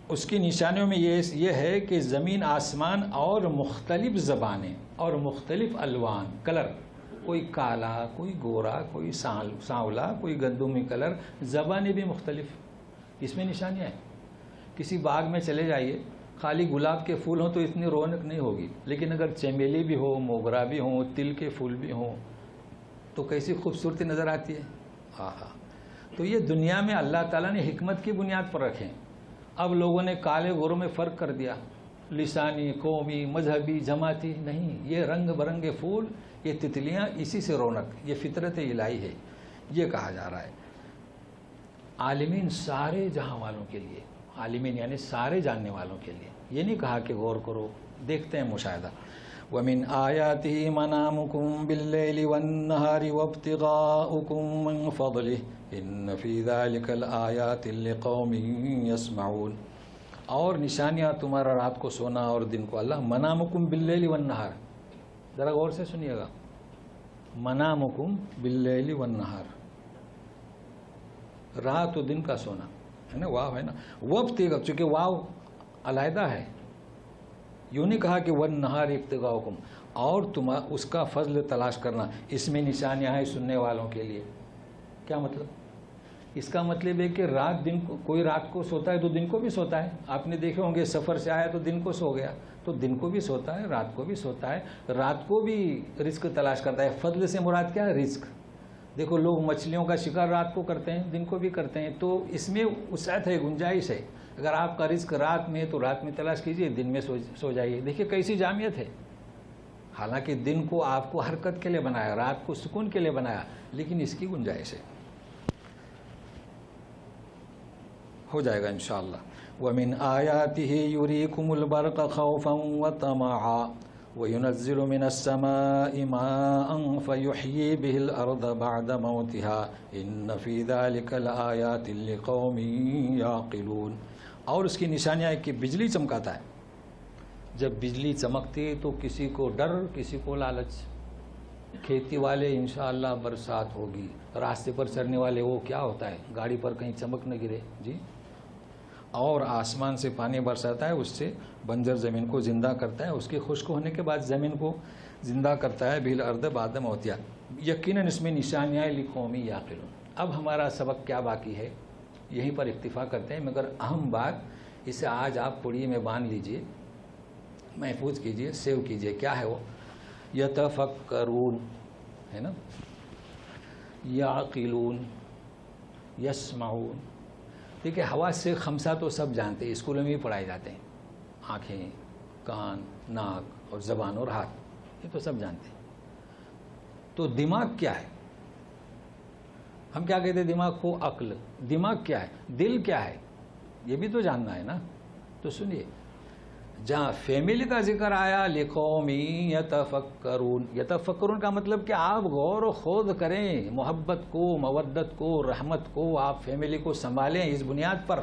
اس کی نشانیوں میں یہ ہے کہ زمین آسمان اور مختلف زبانیں اور مختلف الوان، کلر، کوئی کالا، کوئی گورا، کوئی سانولا، کوئی گندمی کلر، زبانیں بھی مختلف، اس میں نشانیاں ہیں۔ کسی باغ میں چلے جائیے، خالی گلاب کے پھول ہوں تو اتنی رونق نہیں ہوگی، لیکن اگر چمیلی بھی ہو، موگرا بھی ہوں، تل کے پھول بھی ہوں تو کیسی خوبصورتی نظر آتی ہے۔ آہا، تو یہ دنیا میں اللہ تعالیٰ نے حکمت کی بنیاد پر رکھے۔ اب لوگوں نے کالے گوروں میں فرق کر دیا، لسانی، قومی، مذہبی، جماعتی نہیں، یہ رنگ برنگے پھول، یہ تتلیاں، اسی سے رونق، یہ فطرت الہی ہے، یہ کہا جا رہا ہے۔ عالمین سارے جہاں والوں کے لیے، عالمین یعنی سارے جاننے والوں کے لیے، یہ نہیں کہا کہ غور کرو، دیکھتے ہیں، مشاہدہ۔ وَمِنْ آيَاتِهِ مَنَامُكُمْ بِاللَّيْلِ وَالنَّهَارِ وَابْتِغَاؤُكُمْ مِنْ فَضْلِهِ إِنَّ فِي ذَلِكَ لَآيَاتٍ لِقَوْمٍ يَسْمَعُونَ۔ اور نشانیاں تمہارا رات کو سونا اور دن کو، اللہ منامکم باللیل والنہار، ذرا غور سے سنیے گا، منامکم باللیل والنہار، رات و دن کا سونا ہے نا، واو ہے نا، وابتغاء، چونکہ واو علیحدہ ہے، یوں نہیں کہا کہ والنہار ابتغاؤکم، اور تم اس کا فضل تلاش کرنا، اس میں نشانیاں ہیں سننے والوں کے لیے۔ کیا مطلب؟ اس کا مطلب ہے کہ کوئی رات کو سوتا ہے تو دن کو بھی سوتا ہے۔ آپ نے دیکھے ہوں گے، سفر سے آیا تو دن کو سو گیا، تو دن کو بھی سوتا ہے، رات کو بھی سوتا ہے، رات کو بھی رزق تلاش کرتا ہے۔ فضل سے مراد کیا ہے؟ رزق۔ دیکھو لوگ مچھلیوں کا شکار رات کو کرتے ہیں، دن کو بھی کرتے ہیں، تو اس میں وسعت ہے، گنجائش ہے۔ اگر آپ کا رزق رات میں ہے تو رات میں تلاش کیجئے، دن میں سو جائیے۔ دیکھیے کیسی جامعیت ہے، حالانکہ دن کو آپ کو حرکت کے لیے بنایا، رات کو سکون کے لیے بنایا، لیکن اس کی گنجائش ہے۔ ہو جائے گا انشاءاللہ۔ وَمِنْ آيَاتِهِ يُرِيكُمُ الْبَرْقَ خَوْفًا وَطَمَعًا وَيُنَزِّلُ مِنَ السَّمَاءِ مَاءً فَيُحْيِي بِهِ الْأَرْضَ بَعْدَ مَوْتِهَا إِنَّ فِي ذَلِكَ لَآيَاتٍ لِقَوْمٍ يَعْقِلُونَ۔ اور اس کی نشانیاں ہے کہ بجلی چمکاتا ہے، جب بجلی چمکتی تو کسی کو ڈر، کسی کو لالچ۔ کھیتی والے انشاءاللہ برسات ہوگی، راستے پر چلنے والے وہ کیا ہوتا ہے، گاڑی پر کہیں چمک نہ گرے جی۔ اور آسمان سے پانی برساتا ہے، اس سے بنجر زمین کو زندہ کرتا ہے، اس کے خشک ہونے کے بعد زمین کو زندہ کرتا ہے، بِهِ الْأَرْضَ بَعْدَ مَوْتِهَا۔ یقیناً اس میں نشانیاں لِقَوْمٍ یعقلون۔ اب ہمارا سبق کیا باقی ہے، یہیں پر اکتفا کرتے ہیں، مگر اہم بات اسے آج آپ پڑی میں باندھ لیجئے، محفوظ کیجئے، سیو کیجئے۔ کیا ہے وہ؟ یتفکرون ہے نا، یعقلون، یسمعون۔ دیکھیں حواس سے خمسہ تو سب جانتے ہیں، اسکولوں میں بھی پڑھائے جاتے ہیں، آنکھیں، کان، ناک اور زبان اور ہاتھ، یہ تو سب جانتے ہیں۔ تو دماغ کیا ہے؟ ہم کیا کہتے ہیں دماغ کو؟ عقل۔ دماغ کیا ہے؟ دل کیا ہے؟ یہ بھی تو جاننا ہے نا۔ تو سنیے، جہاں فیملی کا ذکر آیا لِقَوْمٍ یتفکرون، یتفکرون کا مطلب کہ آپ غور و خوض کریں، محبت کو، مودت کو، رحمت کو، آپ فیملی کو سنبھالیں اس بنیاد پر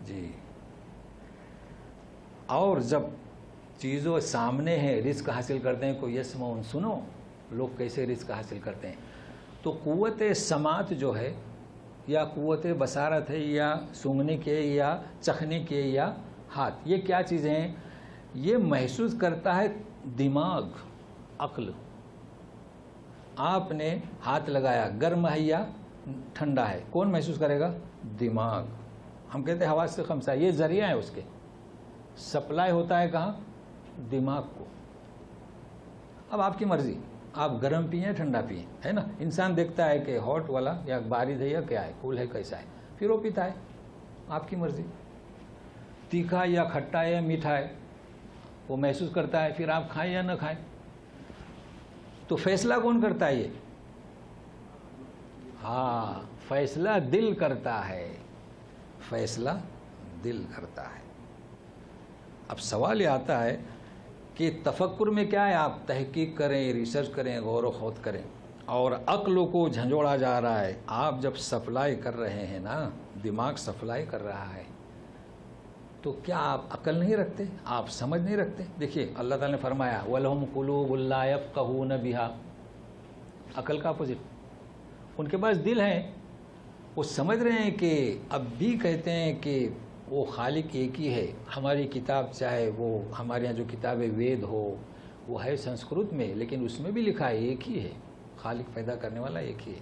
جی۔ اور جب چیزوں سامنے ہیں، رزق حاصل کرتے ہیں، کوئی یسمعون، سنو لوگ کیسے رزق حاصل کرتے ہیں۔ تو قوت سماعت جو ہے، یا قوت بصارت ہے، یا سونگنے کے، یا چکھنے کے، یا ہاتھ، یہ کیا چیزیں ہیں؟ یہ محسوس کرتا ہے دماغ، عقل۔ آپ نے ہاتھ لگایا، گرم ہے یا ٹھنڈا ہے، کون محسوس کرے گا؟ دماغ۔ ہم کہتے ہیں حواس سے خمسہ، یہ ذریعہ ہے، اس کے سپلائی ہوتا ہے کہاں؟ دماغ کو۔ اب آپ کی مرضی، آپ گرم پئیں یا ٹھنڈا پئیں، ہے نا۔ انسان دیکھتا ہے کہ ہاٹ والا یا بارد ہے یا کیا ہے، کول ہے کیسا ہے، پھر وہ پیتا ہے، آپ کی مرضی۔ تیکھا یا کھٹا یا میٹھا ہے، وہ محسوس کرتا ہے، پھر آپ کھائیں یا نہ کھائیں۔ تو فیصلہ کون کرتا ہے؟ یہ ہاں، فیصلہ دل کرتا ہے، فیصلہ دل کرتا ہے۔ اب سوال یہ آتا ہے کہ تفکر میں کیا ہے؟ آپ تحقیق کریں، ریسرچ کریں، غور و خوض کریں، اور عقل کو جھنجھوڑا جا رہا ہے۔ آپ جب سپلائی کر رہے ہیں نا، دماغ سپلائی کر رہا ہے، تو کیا آپ عقل نہیں رکھتے؟ آپ سمجھ نہیں رکھتے؟ دیکھیے اللہ تعالیٰ نے فرمایا وَلَهُمْ قُلُوبٌ لَا يَفْقَهُونَ بِهَا، عقل کا اپوزٹ۔ ان کے پاس دل ہیں، وہ سمجھ رہے ہیں کہ اب بھی کہتے ہیں کہ وہ خالق ایک ہی ہے۔ ہماری کتاب چاہے وہ ہمارے یہاں جو کتاب وید ہو، وہ ہے سنسکرت میں، لیکن اس میں بھی لکھا ہے ایک ہی ہے، خالق پیدا کرنے والا ایک ہی ہے،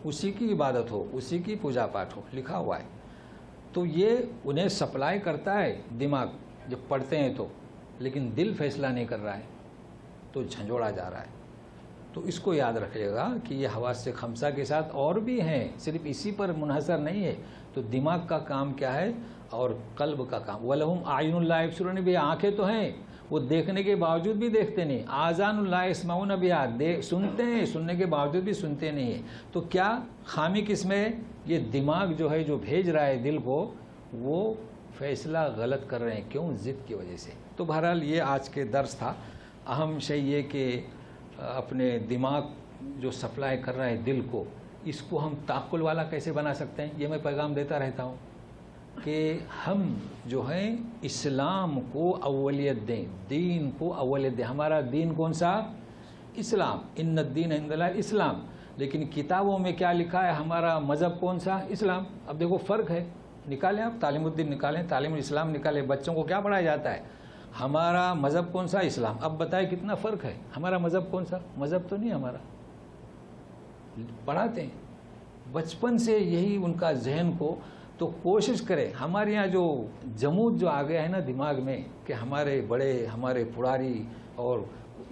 اسی کی عبادت ہو، اسی کی پوجا پاٹ ہو، لکھا ہوا ہے۔ تو یہ انہیں سپلائی کرتا ہے دماغ جب پڑھتے ہیں تو، لیکن دل فیصلہ نہیں کر رہا ہے تو جھنجھوڑا جا رہا ہے۔ تو اس کو یاد رکھیے گا کہ یہ حواس خمسہ کے ساتھ اور بھی ہیں، صرف اسی پر منحصر نہیں ہے۔ تو دماغ کا کام کیا ہے اور قلب کا کام، وَلَهُمْ أَعْيُنٌ لَا يَبْصِرُونَ بِهَا، آنکھیں تو ہیں، وہ دیکھنے کے باوجود بھی دیکھتے نہیں، آذان لَا يَسْمَعُونَ بِهَا، سنتے ہیں، سننے کے باوجود بھی سنتے نہیں ہیں۔ تو کیا خامی کس میں ہے؟ یہ دماغ جو ہے جو بھیج رہا ہے دل کو، وہ فیصلہ غلط کر رہے ہیں، کیوں؟ ضد کی وجہ سے۔ تو بہرحال یہ آج کے درس تھا۔ اہم شے یہ کہ اپنے دماغ جو سپلائی کر رہا ہے دل کو، اس کو ہم تعقل والا کیسے بنا سکتے ہیں؟ یہ میں پیغام دیتا رہتا ہوں کہ ہم جو ہیں اسلام کو اولیت دیں، دین کو اولیت دیں۔ ہمارا دین کون سا؟ اسلام، ان الدین عند اللہ اسلام۔ لیکن کتابوں میں کیا لکھا ہے؟ ہمارا مذہب کون سا؟ اسلام۔ اب دیکھو فرق ہے، نکالیں آپ، تعلیم الدین نکالیں، تعلیم الاسلام نکالیں، بچوں کو کیا پڑھایا جاتا ہے؟ ہمارا مذہب کون سا؟ اسلام۔ اب بتائیں کتنا فرق ہے؟ ہمارا مذہب کون سا؟ مذہب تو نہیں ہمارا، پڑھاتے ہیں بچپن سے یہی ان کا ذہن کو۔ تو کوشش کریں، ہمارے یہاں جو جمود جو آ گیا ہے نا دماغ میں کہ ہمارے بڑے، ہمارے پڑاری، اور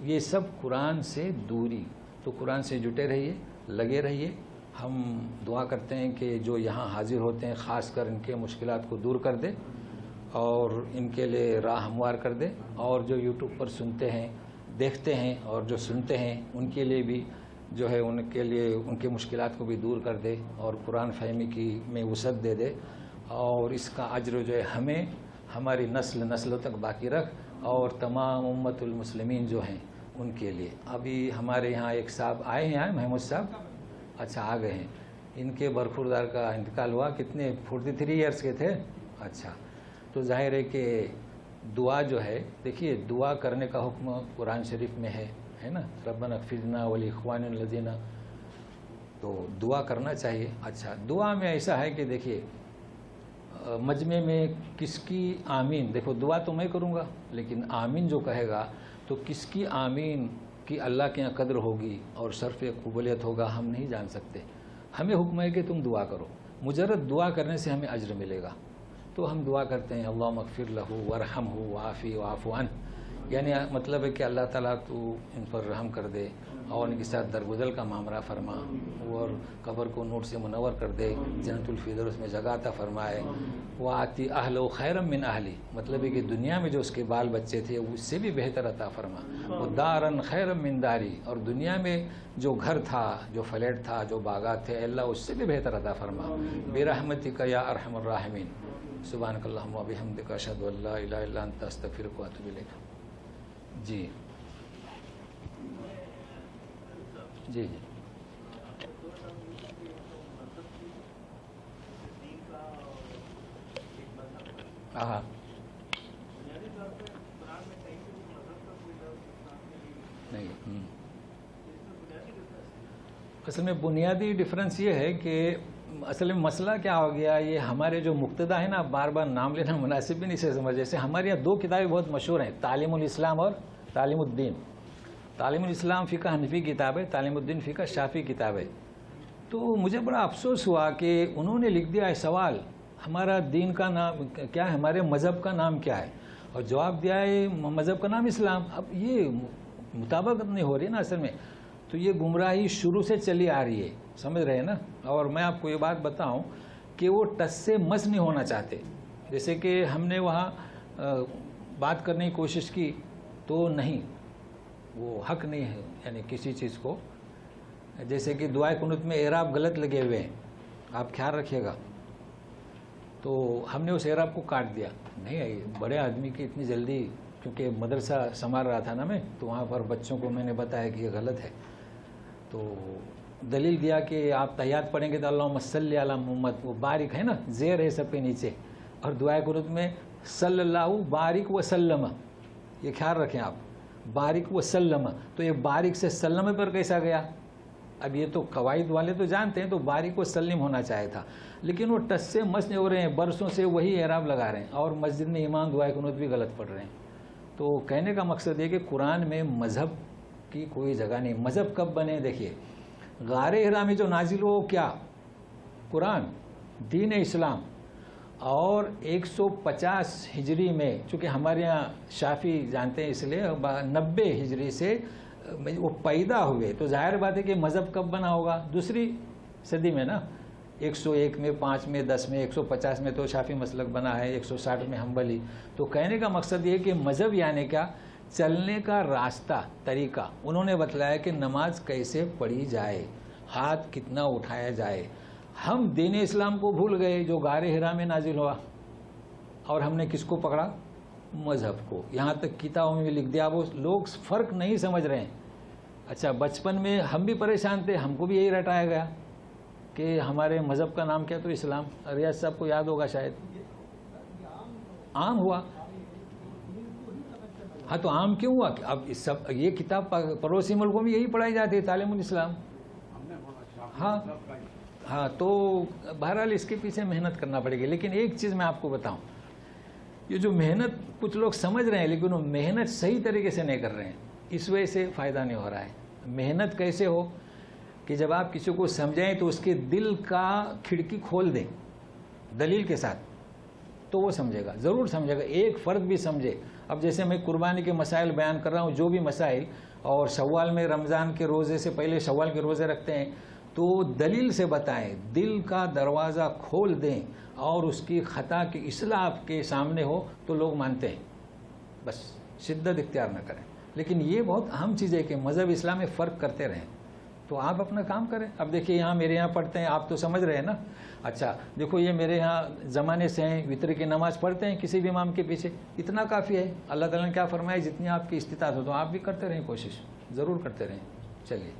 یہ سب قرآن سے دوری۔ تو قرآن سے جٹے رہیے، لگے رہیے۔ ہم دعا کرتے ہیں کہ جو یہاں حاضر ہوتے ہیں خاص کر ان کے مشکلات کو دور کر دے اور ان کے لیے راہ ہموار کر دے، اور جو یوٹیوب پر سنتے ہیں، دیکھتے ہیں اور جو سنتے ہیں ان کے لیے بھی جو ہے ان کے لیے ان کے مشکلات کو بھی دور کر دے اور قرآن فہمی کی میں وسعت دے دے، اور اس کا اجر جو ہے ہمیں ہماری نسلوں تک باقی رکھ، اور تمام امت المسلمین جو ہیں ان کے لیے۔ ابھی ہمارے یہاں ایک صاحب آئے ہیں، محمود صاحب، اچھا آ گئے ہیں، ان کے برخوردار کا انتقال ہوا، کتنے 43 ایئرس کے تھے، اچھا۔ تو ظاہر ہے کہ دعا جو ہے، دیکھیے دعا کرنے کا حکم قرآن شریف میں ہے نا، ربنا اغفر لنا ولاخواننا الذین، تو دعا کرنا چاہیے۔ اچھا، دعا میں ایسا ہے کہ دیکھیے مجمع میں کس کی آمین، دیکھو دعا تو میں کروں گا لیکن آمین جو کہے گا تو کس کی آمین کی اللہ کے یہاں قدر ہوگی اور صرف قبولیت ہوگا ہم نہیں جان سکتے۔ ہمیں حکم ہے کہ تم دعا کرو، مجرد دعا کرنے سے ہمیں اجر ملے گا۔ تو ہم دعا کرتے ہیں اللہم اغفر لہ ورحمہ وعافی واعف عنہ، یعنی مطلب ہے کہ اللہ تعالیٰ تو ان پر رحم کر دے اور ان کے ساتھ درگزر کا معاملہ فرما، اور قبر کو نور سے منور کر دے، جنت الفردوس میں جگہ عطا فرمائے، وآتی اہلہ خیرا من اہلی، مطلب ہے کہ دنیا میں جو اس کے بال بچے تھے اس سے بھی بہتر عطا فرما، ودارا خیرا من داری، اور دنیا میں جو گھر تھا، جو فلیٹ تھا، جو باغات تھے، اللہ اس سے بھی بہتر عطا فرما، برحمتک یا ارحم الراحمین۔ سبحانک اللہم وبحمدک، اشہد ان لا الہ الا انت، استغفرک واتوب الیک۔ جی جی جی ہاں، نہیں اصل میں بنیادی ڈفرینس یہ ہے کہ اصل میں مسئلہ کیا ہو گیا، یہ ہمارے جو مقتدا ہے نا، بار بار نام لینا مناسب بھی نہیں سے سمجھ، جیسے ہمارے یہاں دو کتابیں بہت مشہور ہیں، تعلیم الاسلام اور تعلیم الدین۔ تعلیم الاسلام فقہ حنفی کتاب ہے، تعلیم الدین فقہ شافعی کتاب ہے۔ تو مجھے بڑا افسوس ہوا کہ انہوں نے لکھ دیا ہے سوال، ہمارا دین کا نام کیا ہے، ہمارے مذہب کا نام کیا ہے، اور جواب دیا ہے مذہب کا نام اسلام۔ اب یہ مطابقت نہیں ہو رہی نا اصل میں، تو یہ گمراہی شروع سے چلی آ رہی ہے، سمجھ رہے ہیں نا۔ اور میں آپ کو یہ بات بتاؤں کہ وہ ٹس سے مس نہیں ہونا چاہتے، جیسے کہ ہم نے وہاں بات کرنے کی کوشش کی تو نہیں، وہ حق نہیں ہے، یعنی کسی چیز کو، جیسے کہ دعائے قنوت میں اعراب غلط لگے ہوئے ہیں، آپ خیال رکھیے گا، تو ہم نے اس اعراب کو کاٹ دیا، نہیں آئی بڑے آدمی کی اتنی جلدی، کیونکہ مدرسہ سنبھال رہا تھا نا میں، تو وہاں پر بچوں کو میں نے بتایا کہ یہ غلط ہے، تو دلیل دیا کہ آپ تحیات پڑھیں گے تو اللہم صلی علی محمد، وہ باریک ہے نا، زیر ہے سب کے نیچے، اور دعائے قنوت میں صلی اللہ بارک وسلم، یہ خیال رکھیں آپ، بارک وسلم، تو یہ بارک سے سلم پر کیسا گیا؟ اب یہ تو قواعد والے تو جانتے ہیں، تو بارک وسلم ہونا چاہے تھا، لیکن وہ ٹس سے مس نہیں ہو رہے ہیں، برسوں سے وہی اعراب لگا رہے ہیں، اور مسجد میں امام دعائے قنوت بھی غلط پڑھ رہے ہیں۔ تو کہنے کا مقصد یہ کہ قرآن میں مذہب کی کوئی جگہ نہیں. مذہب کب بنے؟ دیکھیے غار حرا میں جو نازل ہو کیا؟ قرآن، دین اسلام. اور 150 ہجری میں، چونکہ ہمارے یہاں شافی جانتے ہیں اس لیے 90 ہجری سے وہ پیدا ہوئے، تو ظاہر بات ہے کہ مذہب کب بنا ہوگا؟ دوسری صدی میں نا. 101 میں، 5 میں، 10 میں، 150 میں تو شافی مسلک بنا ہے، 160 میں حنبلی. تو کہنے کا مقصد یہ کہ مذہب یعنی کیا؟ چلنے کا راستہ، طریقہ. انہوں نے بتلایا کہ نماز کیسے پڑھی جائے، ہاتھ کتنا اٹھایا جائے. ہم دین اسلام کو بھول گئے جو غار حرا میں نازل ہوا، اور ہم نے کس کو پکڑا؟ مذہب کو. یہاں تک کتابوں میں بھی لکھ دیا. وہ لوگ فرق نہیں سمجھ رہے ہیں. اچھا بچپن میں ہم بھی پریشان تھے، ہم کو بھی یہی رٹایا گیا کہ ہمارے مذہب کا نام کیا؟ تو اسلام. ریاض صاحب کو یاد ہوگا شاید. عام ہوا. ہاں تو عام کیوں ہوا؟ اب سب یہ کتاب پڑوسی ملکوں میں یہی پڑھائی جاتی ہے، تعلیم الاسلام. ہاں تو بہرحال اس کے پیچھے محنت کرنا پڑے گی. لیکن ایک چیز میں آپ کو بتاؤں، یہ جو محنت کچھ لوگ سمجھ رہے ہیں لیکن وہ محنت صحیح طریقے سے نہیں کر رہے ہیں، اس وجہ سے فائدہ نہیں ہو رہا ہے. محنت کیسے ہو کہ جب آپ کسی کو سمجھائیں تو اس کے دل کا کھڑکی کھول دیں دلیل کے ساتھ، تو وہ سمجھے گا، ضرور سمجھے گا. ایک فرد بھی سمجھے. اب جیسے میں قربانی کے مسائل بیان کر رہا ہوں، جو بھی مسائل، اور شوال میں رمضان کے روزے سے پہلے شوال کے روزے رکھتے ہیں، تو دلیل سے بتائیں، دل کا دروازہ کھول دیں، اور اس کی خطا کی اصلاح آپ کے سامنے ہو تو لوگ مانتے ہیں. بس شدت اختیار نہ کریں. لیکن یہ بہت اہم چیز ہے کہ مذہب اسلام میں فرق کرتے رہیں. تو آپ اپنا کام کریں. اب دیکھیے یہاں میرے یہاں پڑھتے ہیں، آپ تو سمجھ رہے ہیں نا. اچھا دیکھو یہ میرے یہاں زمانے سے ہیں، وطر کی نماز پڑھتے ہیں کسی بھی امام کے پیچھے. اتنا کافی ہے. اللہ تعالیٰ نے کیا فرمایا؟ جتنی آپ کی استطاعت ہو. تو آپ بھی کرتے رہیں، کوشش ضرور کرتے رہیں. چلیے.